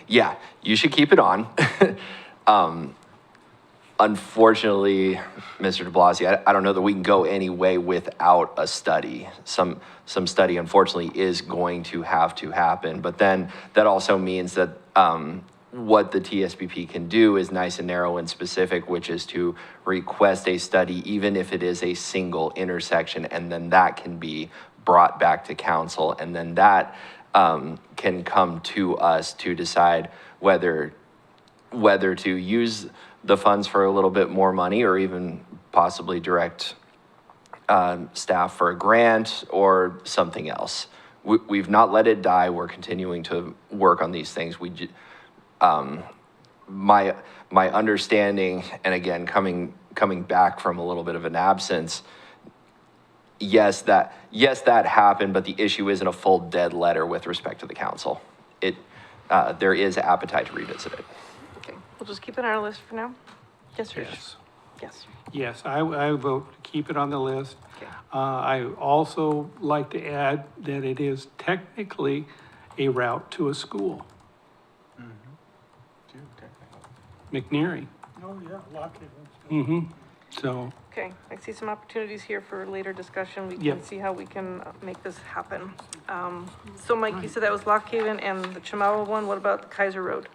yeah, you should keep it on. Unfortunately, Mr. de Blasio, I don't know that we can go any way without a study. Some study, unfortunately, is going to have to happen. But then that also means that what the TSBP can do is nice and narrow and specific, which is to request a study, even if it is a single intersection, and then that can be brought back to council, and then that can come to us to decide whether to use the funds for a little bit more money, or even possibly direct staff for a grant or something else. We've not let it die. We're continuing to work on these things. My understanding, and again, coming back from a little bit of an absence, yes, that happened, but the issue isn't a full dead letter with respect to the council. There is appetite to revisit it. Okay, we'll just keep it on our list for now. Yes, Rich? Yes. Yes. Yes, I vote to keep it on the list. Okay. I also like to add that it is technically a route to a school, McNary. Oh, yeah, Lock Haven. So, Okay, I see some opportunities here for later discussion. We can Yep. see how we can make this happen. So Mike, you said that was Lock Haven and the Chamawa one. What about the Keizer Road?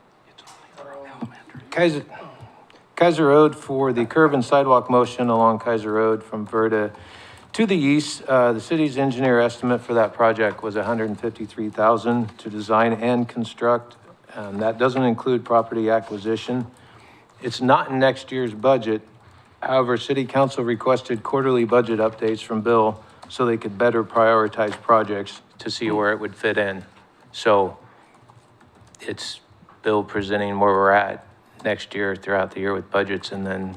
Keizer Road for the curb and sidewalk motion along Keizer Road from Verda to the east. The city's engineer estimate for that project was $153,000 to design and construct. That doesn't include property acquisition. It's not in next year's budget. However, city council requested quarterly budget updates from Bill, so they could better prioritize projects to see where it would fit in. So it's Bill presenting where we're at next year throughout the year with budgets and then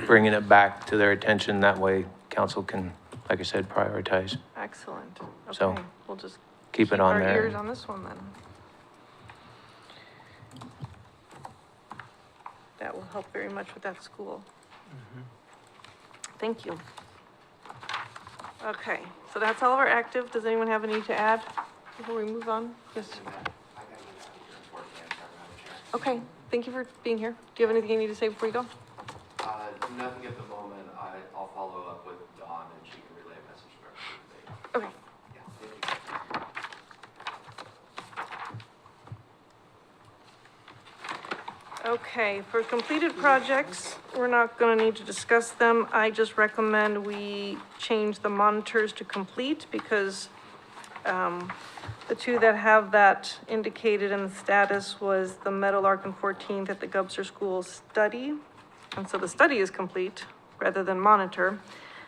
bringing it back to their attention. That way council can, like I said, prioritize. Excellent. So, Okay, we'll just keep it on our there. ears on this one then. That will help very much with that school. Thank you. Okay, so that's all of our active. Does anyone have any to add before we move on? Yes. Okay, thank you for being here. Do you have anything you need to say before you go? Nothing at the moment. I'll follow up with Dawn and she can relay a message for everybody. Okay. Yeah, thank you. Okay, for completed projects, we're not gonna need to discuss them. I just recommend we change the monitors to complete because the two that have that indicated in the status was the Meadowlark and 14th at the Gubser School study. And so the study is complete rather than monitor.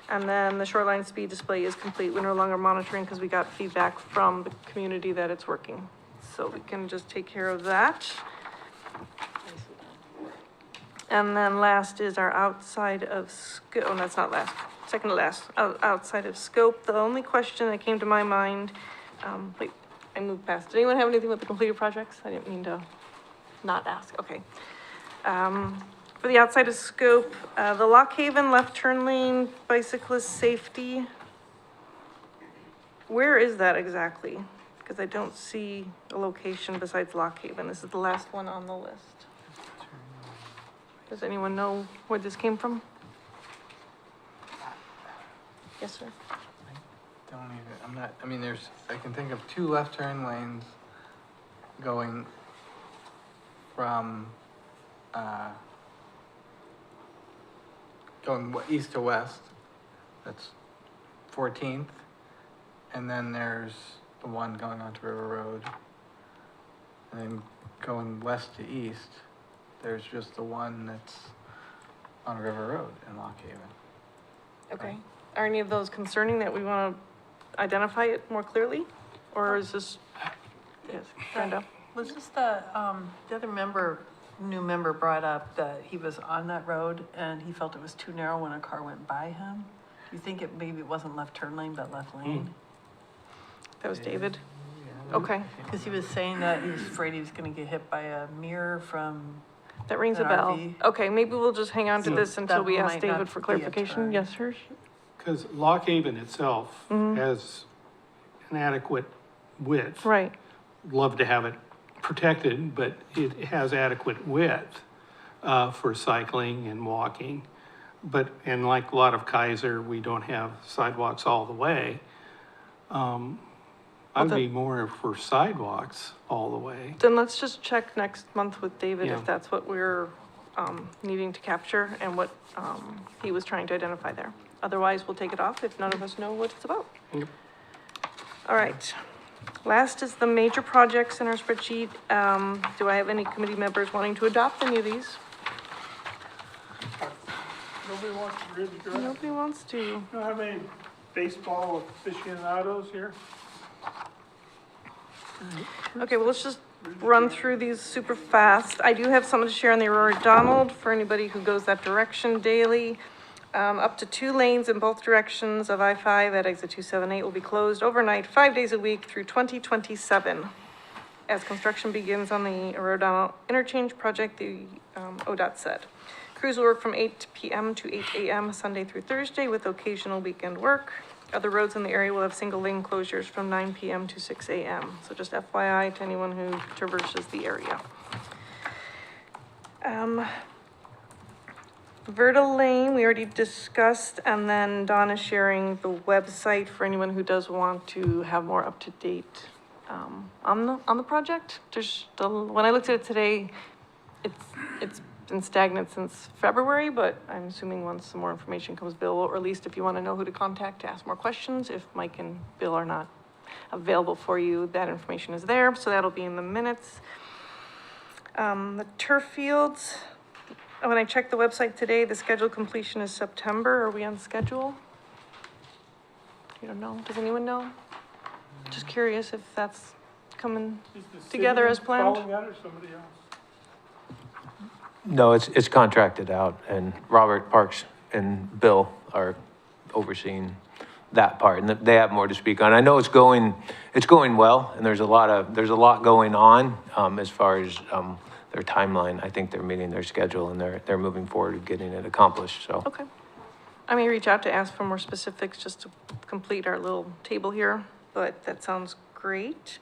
And then the shoreline speed display is complete. We're no longer monitoring because we got feedback from the community that it's working. So we can just take care of that. And then last is our outside of scope, oh, that's not last, second to last, outside of scope. The only question that came to my mind, wait, I moved past. Did anyone have anything with the completed projects? I didn't mean to not ask, okay. For the outside of scope, the Lock Haven left turn lane, bicyclist safety. Where is that exactly? Because I don't see a location besides Lock Haven. This is the last one on the list. Does anyone know where this came from? Yes, sir. Don't even, I'm not, I mean, I can think of 2 left turn lanes going from, going east to west. That's 14th. And then there's the one going onto River Road. And then going west to east, there's just the one that's on River Road in Lock Haven. Okay. Are any of those concerning that we want to identify it more clearly? Or is this, yes, Brenda? Was this the other member, new member brought up that he was on that road and he felt it was too narrow when a car went by him? You think maybe it wasn't left turn lane, but left lane? That was David? Okay, Because he was saying that he was afraid he was gonna get hit by a mirror from, that rings a An bell. RV. Okay, maybe we'll just hang on to So this until that we ask might David not for be a clarification. turn. Yes, sir? Because Lock Haven itself has an adequate width. Right. Love to have it protected, but it has adequate width for cycling and walking. But, and like a lot of Keizer, we don't have sidewalks all the way. I'd be more for sidewalks all the way. Then let's just check next month with David Yeah. if that's what we're needing to capture and what he was trying to identify there. Otherwise, we'll take it off if none of us know what it's about. Yep. All right. Last is the major projects in our spreadsheet. Do I have any committee members wanting to adopt any of these? Nobody wants to read the draft? Nobody wants to. You don't have any baseball aficionados here? Okay, well, let's just run through these super fast. I do have something to share on the Aurora Donald for anybody who goes that direction daily. Up to 2 lanes in both directions of I-5 at exit 278 will be closed overnight, 5 days a week through 2027. As construction begins on the Aurora Donald interchange project, the ODOT said. Crews will work from 8 p.m. to 8 a.m. Sunday through Thursday with occasional weekend work. Other roads in the area will have single lane closures from 9 p.m. to 6 a.m. So just FYI to anyone who traverses the area. Verta Lane, we already discussed, and then Dawn is sharing the website for anyone who does want to have more up-to-date on the project. When I looked at it today, it's been stagnant since February, but I'm assuming once some more information comes available, or at least if you want to know who to contact to ask more questions, if Mike and Bill are not available for you, that information is there, so that'll be in the minutes. The turf fields, when I checked the website today, the scheduled completion is September. Are we on schedule? You don't know? Does anyone know? Just curious if that's coming Is the city together as planned? installing that or somebody else? No, it's contracted out, and Robert Parks and Bill are overseeing that part, and they have more to speak on. I know it's going well, and there's a lot going on, as far as, their timeline. I think they're meeting their schedule, and they're moving forward with getting it accomplished, so. Okay. I may reach out to ask for more specifics just to complete our little table here, but that sounds great.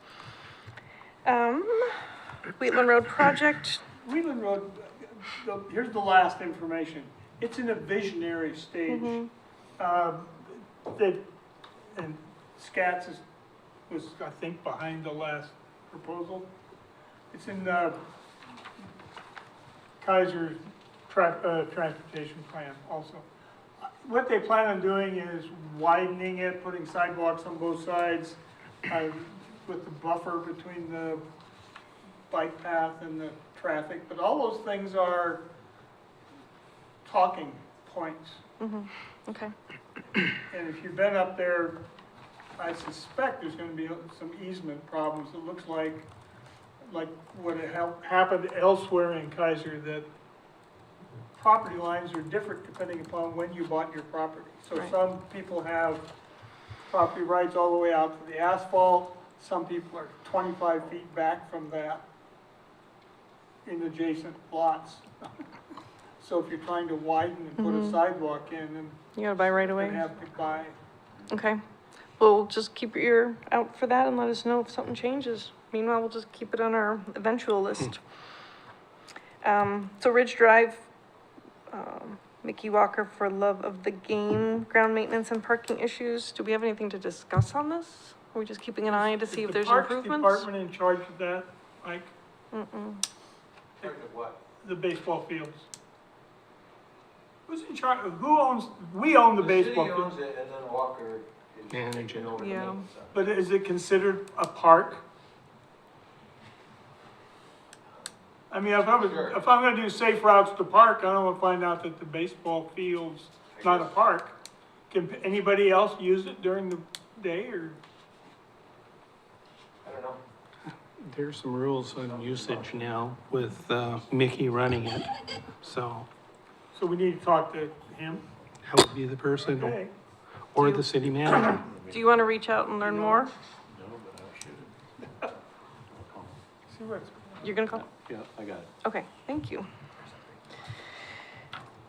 Wheatland Road project, Wheeland Road, here's the last information. It's in a visionary stage. And Scats was, I think, behind the last proposal. It's in Keizer transportation plan also. What they plan on doing is widening it, putting sidewalks on both sides, with the buffer between the bike path and the traffic, but all those things are talking points. okay. And if you've been up there, I suspect there's gonna be some easement problems. It looks like what happened elsewhere in Keizer, that property lines are different depending upon when you bought your property. So Right. some people have property rights all the way out to the asphalt. Some people are 25 feet back from that in adjacent lots. So if you're trying to widen and put a sidewalk in, then You gotta buy right you away. have to buy. Okay. Well, just keep your ear out for that and let us know if something changes. Meanwhile, we'll just keep it on our eventual list. So Ridge Drive, Mickey Walker for Love of the Game, ground maintenance and parking issues. Do we have anything to discuss on this? Are we just keeping an eye to see if there's improvements? Is the Parks Department in charge of that, Mike? Charge of what? The baseball fields? Who's in charge, who owns, we own the baseball field, it, and then Walker is Managing. over the Yeah. maintenance but is it considered a park? I mean, if I'm gonna do safe routes to park, I don't wanna find out that the baseball field's not a park. Can anybody else use it during the day, or? I don't know. There's some rules on usage now with Mickey running it, so So we need to talk to him? that would be the person, Okay. or the city manager. Do you want to reach out and learn more? See what's. You're gonna call? Yeah, I got it. Okay, thank you.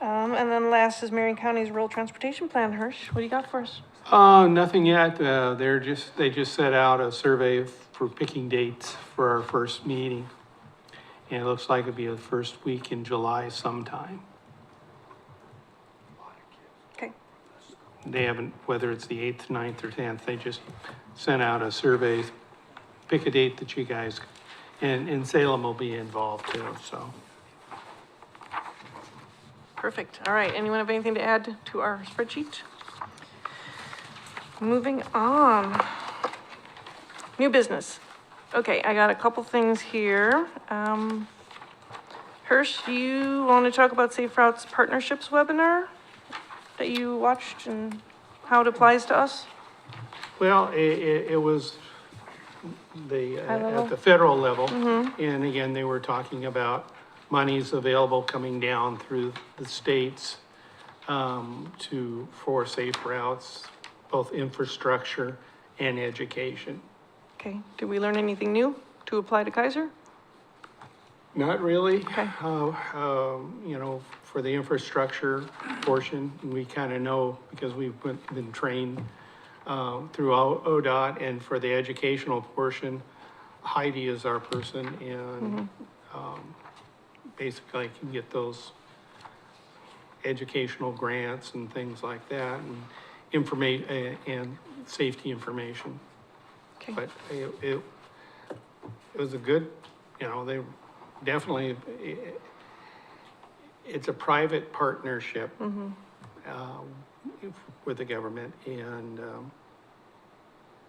And then last is Marion County's rural transportation plan. Hirsch, what do you got for us? Nothing yet, they just set out a survey for picking dates for our first meeting. And it looks like it'll be the first week in July sometime. Okay, They haven't, whether it's the 8th, 9th, or 10th, they just sent out a survey, pick a date that you guys, and Salem will be involved too, so. perfect. All right, anyone have anything to add to our spreadsheet? Moving on. New business. Okay, I got a couple things here. Hirsch, do you want to talk about Safe Routes Partnerships webinar that you watched and how it applies to us? Well, it was High level? at the federal level. And again, they were talking about monies available coming down through the states for safe routes, both infrastructure and education. Okay, did we learn anything new to apply to Keizer? Not really. Okay. For the infrastructure portion, we kind of know because we've been trained through ODOT, and for the educational portion, Heidi is our person, and basically can get those educational grants and things like that, and and safety information. Okay. But it was a good, they definitely, it's a private partnership with the government, and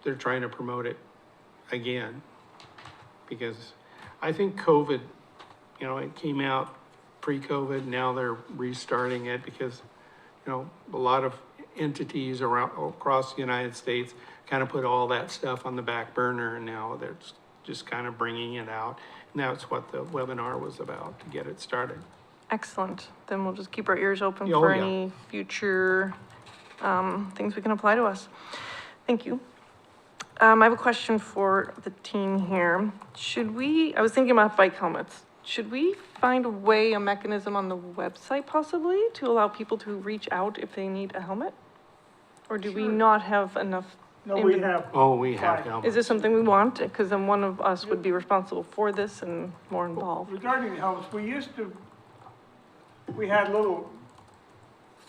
they're trying to promote it again, because I think COVID, it came out pre-COVID, now they're restarting it because, a lot of entities around, across the United States, kind of put all that stuff on the back burner, and now they're just kind of bringing it out. And that's what the webinar was about, to get it started. Excellent. Then we'll just keep our ears open Oh, for yeah. any future things we can apply to us. Thank you. I have a question for the team here. I was thinking about bike helmets. Should we find a mechanism on the website possibly to allow people to reach out if they need a helmet? Or do we not have enough? No, we have. Oh, we have Fine. helmets. Is this something we want? Because then one of us would be responsible for this and more involved. Regarding the helmets, we had little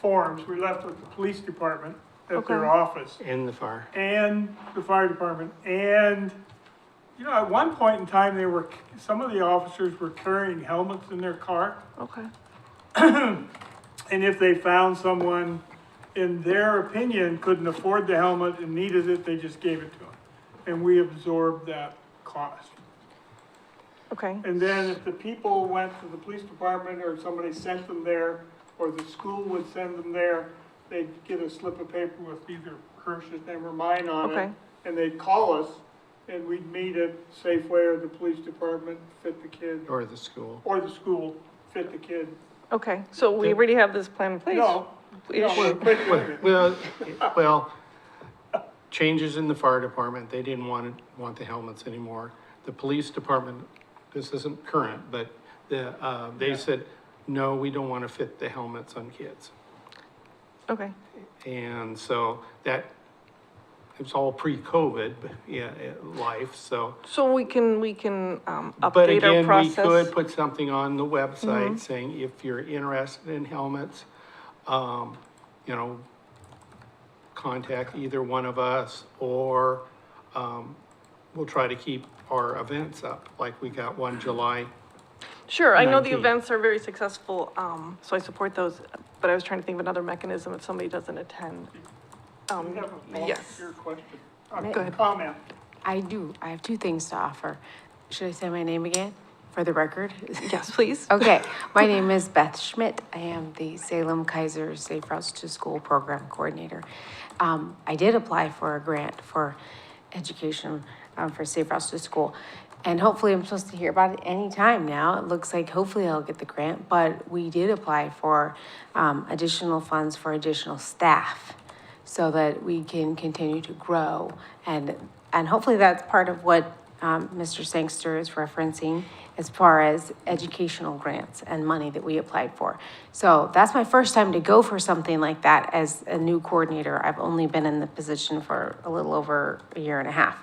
forms we left with the police department at their Okay. office In the fire. and the fire department. And, you know, at one point in time, some of the officers were carrying helmets in their car. Okay. And if they found someone, in their opinion, couldn't afford the helmet and needed it, they just gave it to them. And we absorbed that cost. Okay. And then if the people went to the police department or somebody sent them there, or the school would send them there, they'd get a slip of paper with either Hirsch's name or mine on it. Okay. And they'd call us, and we'd meet at Safeway or the police department, fit the kid, Or the school. or the school, fit the kid. Okay, so we already have this plan in place? No, Ish. we're quit doing it. Well, changes in the fire department, they didn't want the helmets anymore. The police department, this isn't current, but they said, no, we don't want to fit the helmets on kids. Okay, And so that, it was all pre-COVID, life, so. so we can But update our again, we process? could put something on the website saying if you're interested in helmets, you know, contact either one of us, or we'll try to keep our events up, like we got one July. Sure, I know the 19. events are very successful, so I support those, but I was trying to think of another mechanism if somebody doesn't attend. You have a Yes. volunteer question. Go ahead. Comment. I do. I have two things to offer. Should I say my name again for the record? Yes, please. Okay, my name is Beth Schmidt. I am the Salem Keizer Safe Routes to School Program Coordinator. I did apply for a grant for education for Safe Routes to School. And hopefully I'm supposed to hear about it anytime now. It looks like hopefully I'll get the grant, but we did apply for additional funds for additional staff so that we can continue to grow. And hopefully that's part of what Mr. Sangster is referencing as far as educational grants and money that we applied for. So that's my first time to go for something like that as a new coordinator. I've only been in the position for a little over a year and a half.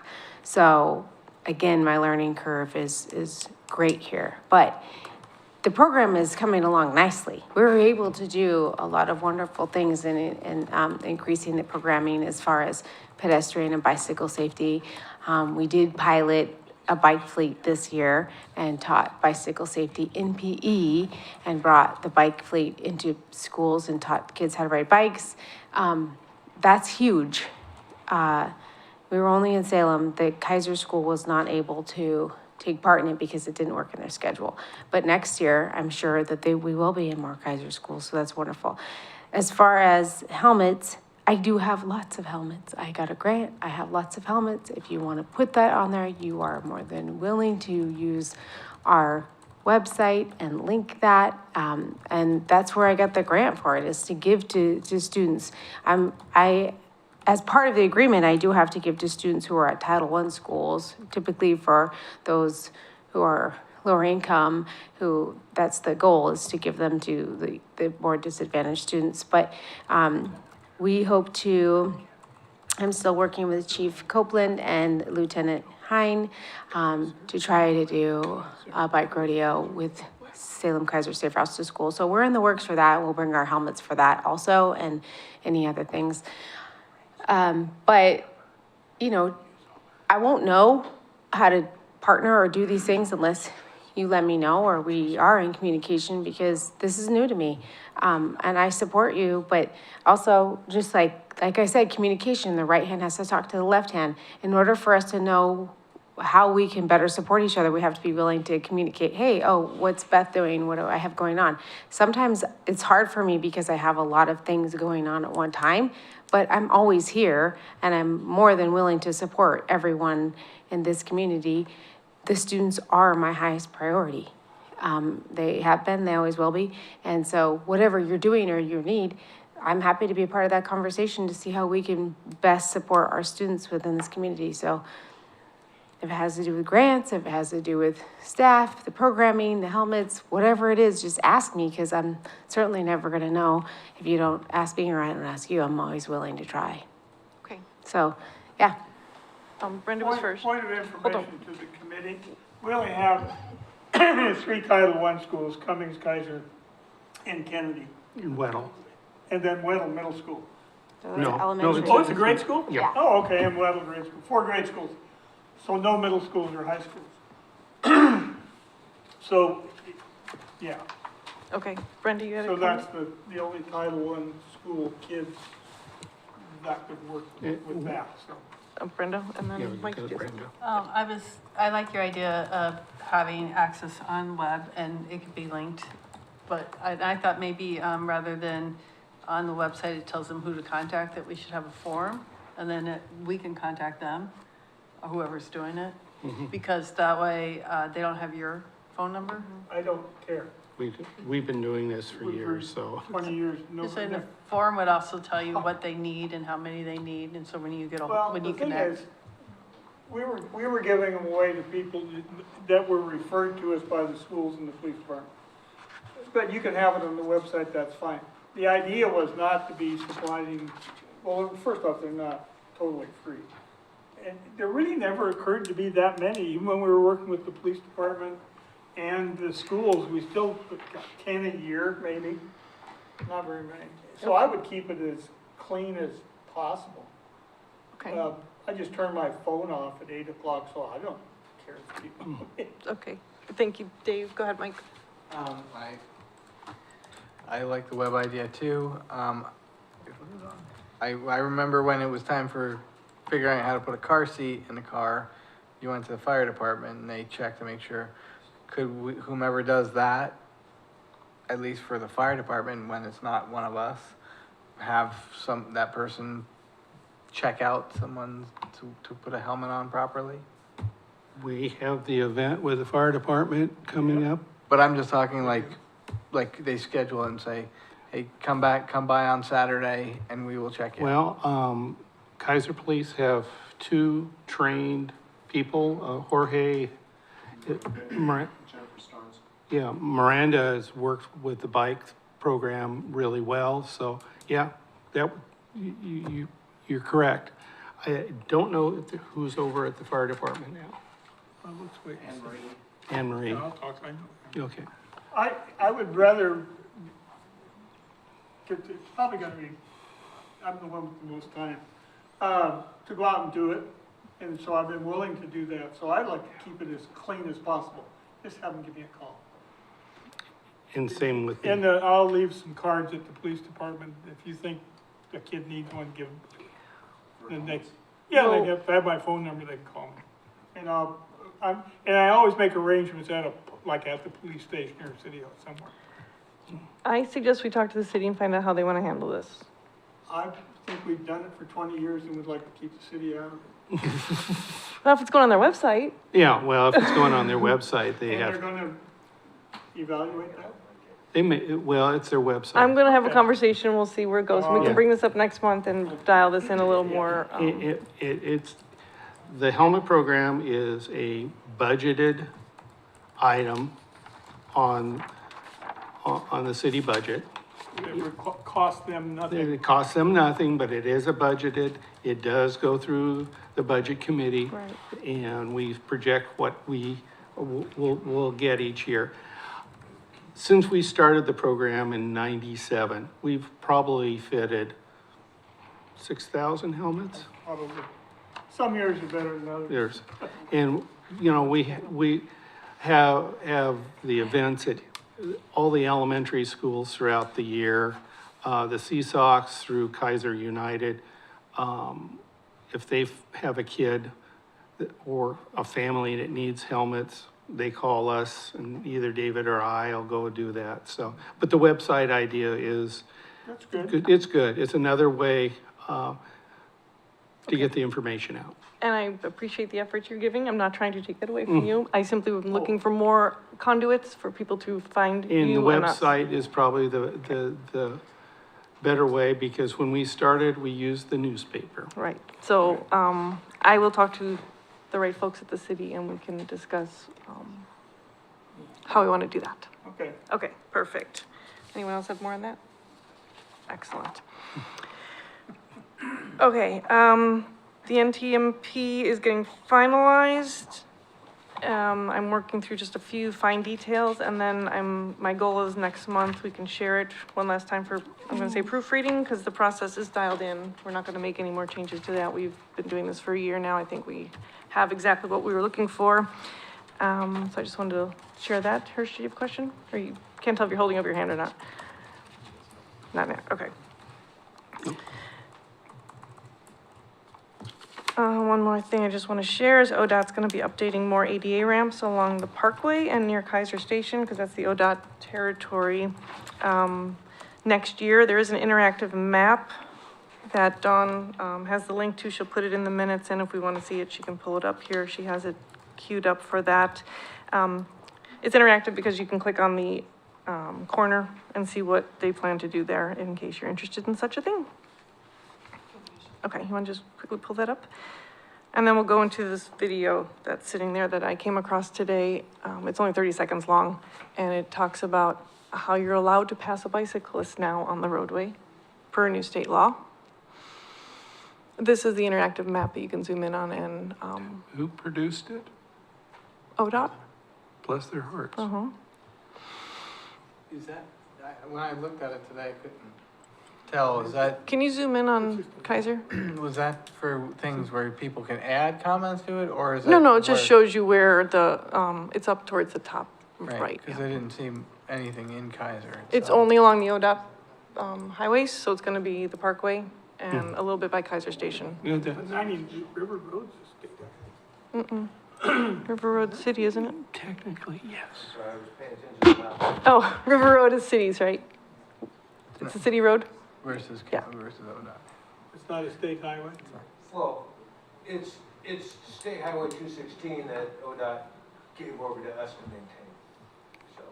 So again, my learning curve is great here, but the program is coming along nicely. We were able to do a lot of wonderful things in increasing the programming as far as pedestrian and bicycle safety. We did pilot a bike fleet this year and taught bicycle safety in PE and brought the bike fleet into schools and taught kids how to ride bikes. That's huge. We were only in Salem. The Keizer School was not able to take part in it because it didn't work in their schedule. But next year, I'm sure that we will be in more Keizer schools, so that's wonderful. As far as helmets, I do have lots of helmets. I got a grant, I have lots of helmets. If you want to put that on there, you are more than willing to use our website and link that. And that's where I got the grant for it, is to give to students. As part of the agreement, I do have to give to students who are at Title I schools, typically for those who are lower income, who, that's the goal, is to give them to the more disadvantaged students. But we hope to, I'm still working with Chief Copeland and Lieutenant Hine to try to do a bike rodeo with Salem Keizer Safe Routes to School. So we're in the works for that. We'll bring our helmets for that also, and any other things. But, you know, I won't know how to partner or do these things unless you let me know, or we are in communication, because this is new to me. And I support you, but also just like I said, communication, the right hand has to talk to the left hand. In order for us to know how we can better support each other. We have to be willing to communicate, hey, oh, what's Beth doing? What do I have going on? Sometimes it's hard for me because I have a lot of things going on at one time, but I'm always here and I'm more than willing to support everyone in this community. The students are my highest priority. They have been, they always will be. And so whatever you're doing or you need, I'm happy to be a part of that conversation to see how we can best support our students within this community. So if it has to do with grants, if it has to do with staff, the programming, the helmets, whatever it is, just ask me, because I'm certainly never gonna know if you don't ask me or I don't ask you. I'm always willing to try. Okay, So, yeah. Brenda was first. Point of on. information to the committee, we only have 3 Title I schools, Cummings, Keizer, and Kennedy, In Weddle. and then Weddle Middle School. So No, that's no, elementary. Oh, it's a grade school? Yeah. Oh, okay, and Weddle grade school, 4 grade schools. So no middle schools or high schools. So, yeah, Okay, Brenda, you had a so comment? that's the only Title I school kids that could work with that, so. Brenda, and Yeah, then we Mike. got you- Brenda. I like your idea of having access on web and it could be linked. But I thought maybe, rather than on the website, it tells them who to contact, that we should have a form. And then we can contact them, or whoever's doing it. Because that way, they don't have your phone number. I don't care. We've been doing this for We've years, so. 20 years, no. So the form would also tell you what they need and how many they need. And so when you get, Well, when the you thing connect. is, we were giving them away to people that were referred to us by the schools and the police department. But you can have it on the website, that's fine. The idea was not to be supplying, well, first off, they're not totally free. And there really never occurred to be that many, even when we were working with the police department and the schools, we still got 10 a year, maybe, not very many. So I would keep it as clean as possible. Okay, I just turn my phone off at 8 o'clock, so I don't care if people. okay. Thank you, Dave. Go ahead, Mike. I like the web idea too. I remember when it was time for figuring out how to put a car seat in the car, you went to the fire department and they checked to make sure, whomever does that, at least for the fire department, when it's not one of us, have that person check out someone to put a helmet on properly? We have the event with the fire department coming up. But I'm just talking like they schedule it and say, hey, come by on Saturday and we will check you. Well, Keizer Police have 2 trained people, Jorge, yeah, Miranda has worked with the bike program really well, so, yeah, you're correct. I don't know who's over at the fire department now. Let's wait. Anne Marie. I'll talk, I know. Okay. I would rather, it's probably gonna be, I'm the one with the most time, to go out and do it. And so I've been willing to do that. So I'd like to keep it as clean as possible. Just have them give me a call. And same with And the, I'll leave some cards at the police department. If you think a kid needs one, give them. Then they have my phone number, they can call me. And I always make arrangements at the police station or city hall somewhere. I suggest we talk to the city and find out how they want to handle this. I think we've done it for 20 years and would like to keep the city out of it. Well, if it's going on their website, yeah, well, if it's going on their website, they And they're have, gonna evaluate that? they may, well, it's their website. I'm gonna have a Okay. conversation, we'll see where it goes. We Yeah. can bring this up next month and dial this in a little more. It's, the helmet program is a budgeted item on the city budget. It would cost them nothing. It costs them nothing, but it is a budgeted, it does go through the budget committee. Right. And we project what we'll get each year. Since we started the program in '97, we've probably fitted 6,000 helmets. Probably. Some years are better than others. And, you know, we have the events at all the elementary schools throughout the year, the CSOCs through Keizer United. If they have a kid or a family that needs helmets, they call us, and either David or I will go do that, so. But the website idea is, That's good. good. It's good. It's another way to get the information out. And I appreciate the effort you're giving. I'm not trying to take that away from you. I simply am looking for more conduits for people to find And the you and us. website is probably the better way, because when we started, we used the newspaper. Right. So, I will talk to the right folks at the city and we can discuss, how we want to do that. Okay. Okay, perfect. Anyone else have more on that? Excellent. Okay, the NTMP is getting finalized. I'm working through just a few fine details and then my goal is next month, we can share it one last time for, I'm gonna say proofreading, because the process is dialed in. We're not gonna make any more changes to that. We've been doing this for a year now. I think we have exactly what we were looking for. So I just wanted to share that. Hirsch, do you have a question? Or you can't tell if you're holding up your hand or not? Not now, okay. One more thing I just want to share is ODOT's going to be updating more ADA ramps along the Parkway and near Keizer Station, because that's the ODOT territory. Next year, there is an interactive map that Dawn has the link to. She'll put it in the minutes, and if we want to see it, she can pull it up here. She has it queued up for that. It's interactive because you can click on the corner and see what they plan to do there in case you're interested in such a thing. Okay, you want to just quickly pull that up? And then we'll go into this video that's sitting there that I came across today. It's only 30 seconds long, and it talks about how you're allowed to pass a bicyclist now on the roadway per new state law. This is the interactive map that you can zoom in on and, Who produced it? ODOT. Bless their hearts. Is that, when I looked at it today, I couldn't tell, is that, Can you zoom in on Keizer? was that for things where people can add comments to it, or is that? No, it just where- shows you where the, it's up towards the top right. Because I didn't see anything in Keizer. It's itself. only along the ODOT highways, so it's gonna be the Parkway and a little bit by Keizer Station. Yeah, But 90 River Road's a state. River Road City, isn't it? technically, yes. Oh, River Road is cities, right? It's a city road? Versus Yeah. ODOT. It's not a state highway? Well, it's State Highway 216 that ODOT gave over to us to maintain, so.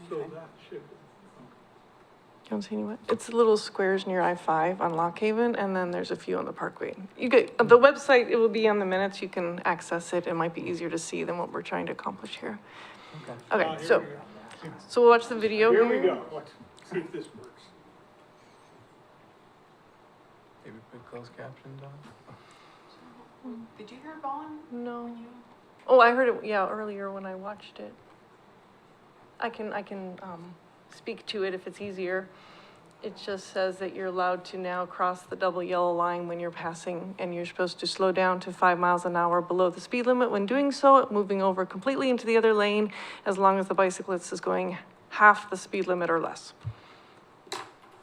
So that should. You don't see any what? It's little squares near I-5 on Lock Haven, and then there's a few on the Parkway. You get, the website, it will be on the minutes, you can access it, it might be easier to see than what we're trying to accomplish here. Okay, Here so, we go. so we'll watch the video Here here. we go. Let's see if this works. Maybe put closed captions on. Did you hear Vaughn? No. Oh, I heard it, yeah, earlier when I watched it. I can, speak to it if it's easier. It just says that you're allowed to now cross the double yellow line when you're passing, and you're supposed to slow down to 5 miles an hour below the speed limit when doing so, moving over completely into the other lane, as long as the bicyclist is going half the speed limit or less.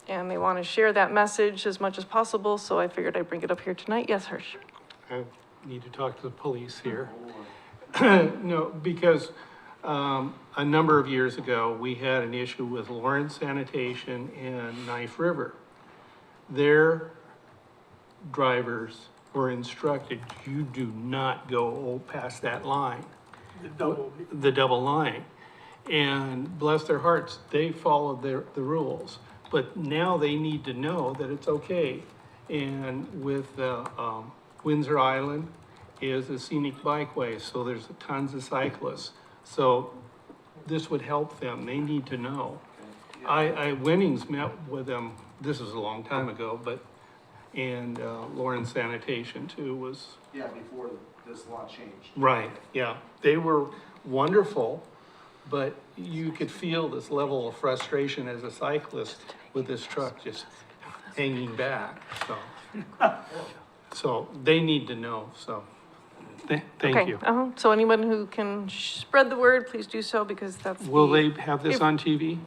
And they want to share that message as much as possible, so I figured I'd bring it up here tonight. Yes, Hirsch? I need to talk to the police here. No, because a number of years ago, we had an issue with Lawrence Sanitation and Knife River. Their drivers were instructed, you do not go past that line, the double line. And bless their hearts, they followed the rules. But now they need to know that it's okay. And with Windsor Island is a scenic bikeway, so there's tons of cyclists. So this would help them, they need to know. Winnings met with them, this was a long time ago, but, and Lawrence Sanitation too was. Yeah, before this law changed. Right, yeah, they were wonderful, but you could feel this level of frustration as a cyclist with this truck just hanging back, so. So they need to know, so, thank Okay, you. so anyone who can spread the word, please do so, because that's Will the- they have this if- on TV?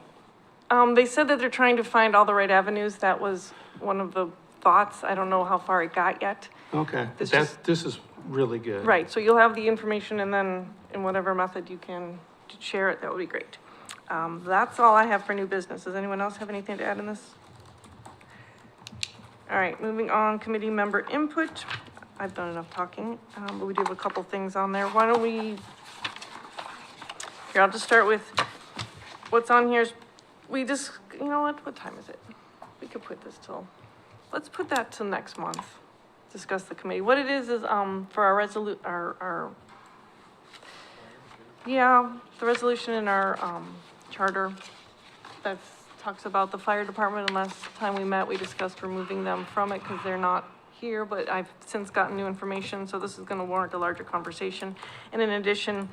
They said that they're trying to find all the right avenues. That was one of the thoughts. I don't know how far it got yet. Okay, This that's, just- this is really good. Right, so you'll have the information and then in whatever method you can share it, that would be great. That's all I have for new business. Does anyone else have anything to add in this? All right, moving on, committee member input. I've done enough talking, but we do have a couple things on there. Why don't we, here, I'll just start with what's on here is, we just, you know what time is it? We could put this till, let's put that till next month, discuss the committee. What it is for our the resolution in our, charter that talks about the fire department, and last time we met, we discussed removing them from it because they're not here, but I've since gotten new information, so this is gonna warrant a larger conversation. And in addition,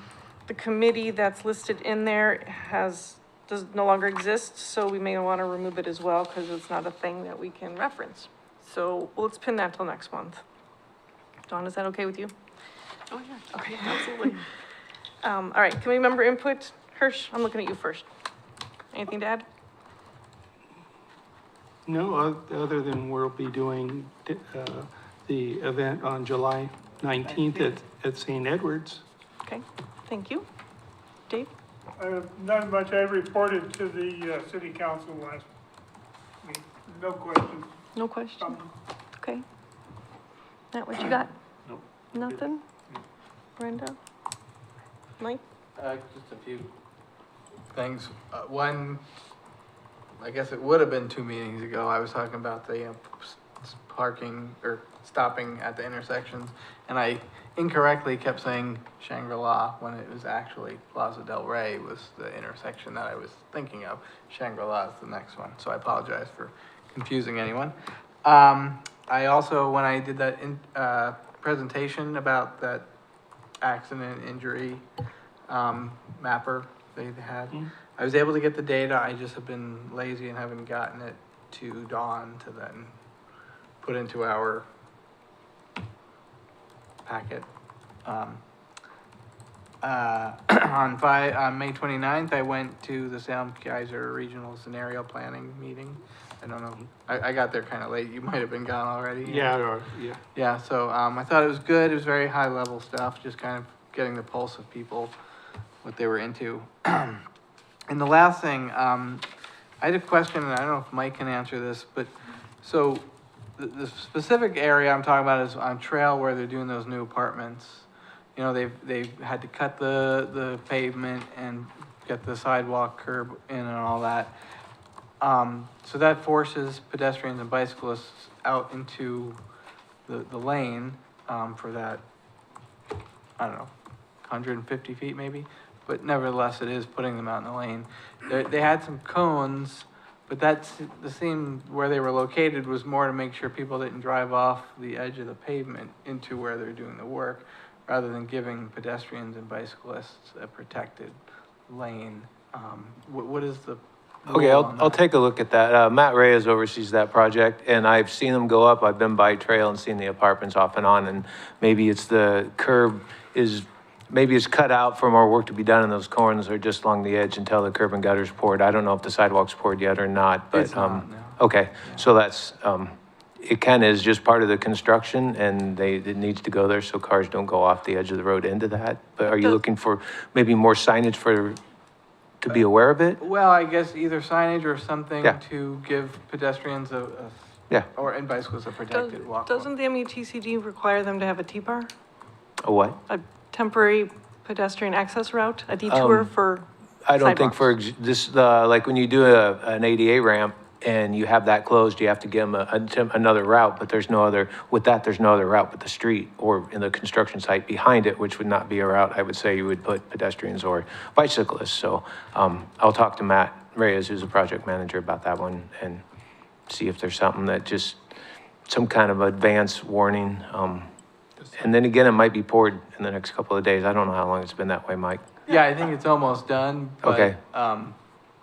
the committee that's listed in there does no longer exist, so we may wanna remove it as well, because it's not a thing that we can reference. So let's pin that till next month. Dawn, is that okay with you? Oh, yeah. Okay, absolutely. All right, committee member input. Hirsch, I'm looking at you first. Anything to add? No, other than we'll be doing the event on July 19th at St. Edward's. Okay, thank you. Dave? Not much. I reported to the city council last week. No questions. No question? Okay. Matt, what you got? Nope. Nothing? Brenda? Mike? Just a few things. One, I guess it would have been 2 meetings ago, I was talking about the parking or stopping at the intersections, and I incorrectly kept saying Shangri-La when it was actually Plaza del Rey was the intersection that I was thinking of. Shangri-La is the next one, so I apologize for confusing anyone. I also, when I did that presentation about that accident injury mapper they had, I was able to get the data. I just have been lazy and haven't gotten it to Dawn to then put into our packet. On May 29th, I went to the Salem Keizer Regional Scenario Planning meeting. I don't know, I got there kind of late. You might have been gone already. Yeah. Yeah, so I thought it was good. It was very high level stuff, just kind of getting the pulse of people, what they were into. And the last thing, I had a question, and I don't know if Mike can answer this, but so the specific area I'm talking about is on Trail where they're doing those new apartments. You know, they've had to cut the pavement and get the sidewalk curb in and all that. So that forces pedestrians and bicyclists out into the lane for that, I don't know, 150 feet maybe, but nevertheless, it is putting them out in the lane. They had some cones, but that's the scene where they were located was more to make sure people didn't drive off the edge of the pavement into where they're doing the work, rather than giving pedestrians and bicyclists a protected lane. What is the Okay, I'll take a look at that. Matt Reyes oversees that project, and I've seen them go up. I've been by Trail and seen the apartments off and on, and maybe it's the curb maybe it's cut out for more work to be done, and those corners are just along the edge until the curb and gutter's poured. I don't know if the sidewalk's poured yet or not, but, It's not, no. Okay, so that's, it kind of is just part of the construction, and it needs to go there so cars don't go off the edge of the road into that. But are you looking for maybe more signage to be aware of it? Well, I guess either signage or something Yeah. to give pedestrians Yeah. and bicyclists a protected walkway. Doesn't the MUTCD require them to have a T-bar? A what? A temporary pedestrian access route, a detour for I don't think sidewalks? like when you do an ADA ramp and you have that closed, you have to give them another route, but there's no other route but the street or in the construction site behind it, which would not be a route. I would say you would put pedestrians or bicyclists. So I'll talk to Matt Reyes, who's a project manager, about that one and see if there's something that just, some kind of advance warning. And then again, it might be poured in the next couple of days. I don't know how long it's been that way, Mike. Yeah, I think it's almost done, but, Okay.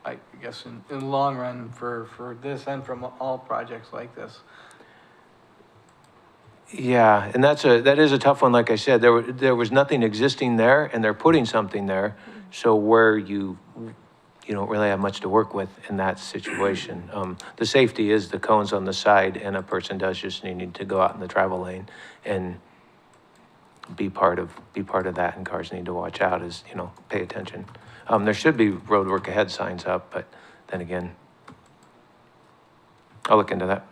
I guess in the long run for this and from all projects like this. Yeah, and that is a tough one. Like I said, there was nothing existing there, and they're putting something there. So where you don't really have much to work with in that situation. The safety is the cones on the side, and a person does just need to go out in the travel lane. And be part of that, and cars need to watch out is, you know, pay attention. There should be road work ahead signs up, but then again, I'll look into that.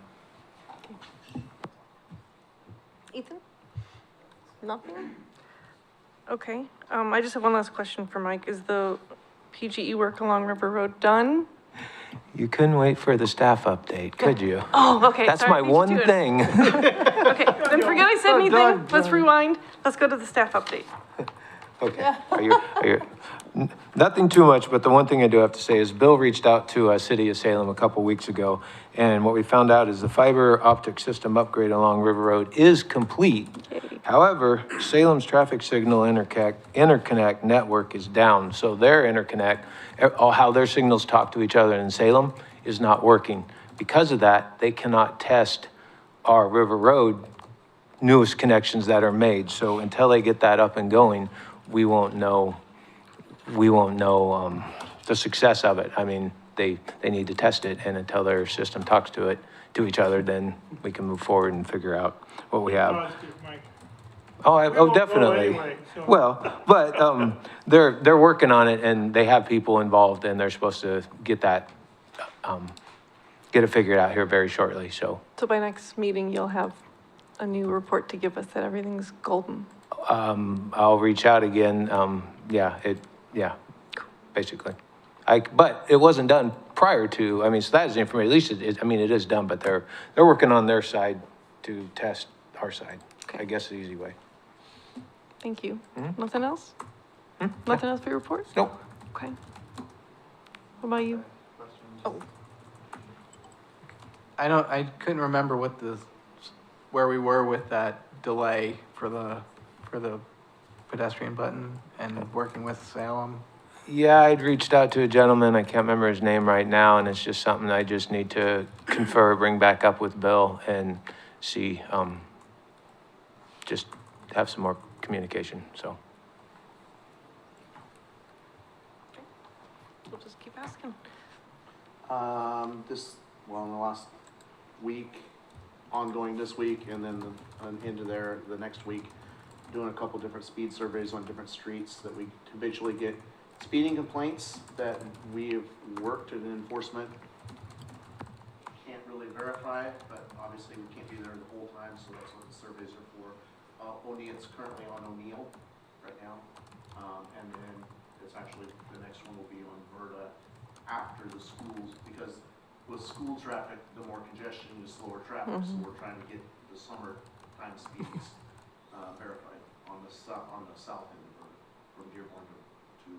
Ethan? Nothing? Okay, I just have one last question for Mike. Is the PGE work along River Road done? You couldn't wait for the staff update, could you? Oh, okay. That's sorry, my beat you one to it. thing. Okay, then forget I said anything. Let's rewind. Let's go to the staff update. Okay. Nothing too much, but the one thing I do have to say is Bill reached out to City of Salem a couple weeks ago, and what we found out is the fiber optic system upgrade along River Road is complete. However, Salem's traffic signal interconnect network is down, so their interconnect, how their signals talk to each other in Salem is not working. Because of that, they cannot test our River Road newest connections that are made. So until they get that up and going, we won't know the success of it. I mean, they need to test it, and until their system talks to each other, then we can move forward and figure out what we have. Oh, definitely. Anyway, so- Well, but they're working on it, and they have people involved, and they're supposed to get it figured out here very shortly. So So by next meeting, you'll have a new report to give us that everything's golden. I'll reach out again. Basically. But it wasn't done prior to. I mean, so that is the information. At least it is done, but they're working on their side to test our side. Okay. I guess the easy way. Thank you. Nothing else? Nothing else for your report? Nope. Okay. What about you? Oh, I couldn't remember where we were with that delay for the pedestrian button and working with Salem. Yeah, I'd reached out to a gentleman, I can't remember his name right now, and it's just something I just need to bring back up with Bill and see, just have some more communication, so. we'll just keep asking. In the last week, ongoing this week, and then into the next week, doing a couple different speed surveys on different streets that we habitually get speeding complaints that we have worked in enforcement. Can't really verify it, but obviously we can't be there the whole time, so that's what the surveys are for. It's currently on O'Neill right now, and then it's actually, the next one will be on Verda after the schools, because with school traffic, the more congestion is slower traffic, so we're trying to get the summertime speeds verified on the south end of Verda, from Dearborn to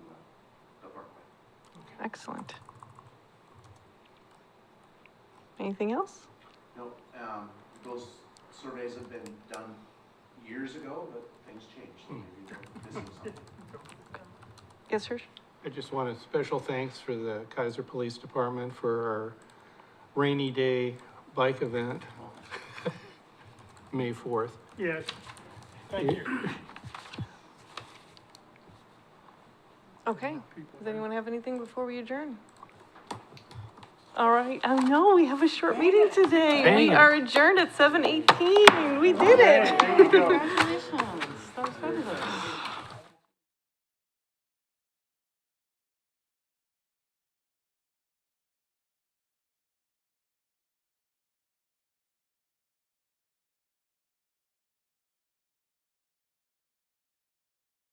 the Parkway. Excellent. Anything else? Nope, those surveys have been done years ago, but things change, so maybe we're missing something. Yes, sir? I just want a special thanks for the Keizer Police Department for our rainy day bike event, May 4th. Yes, thank you. Okay. Does anyone have anything before we adjourn? All right. I know we have a short meeting today. We are adjourned at 7:18. We did it. There you go. Congratulations.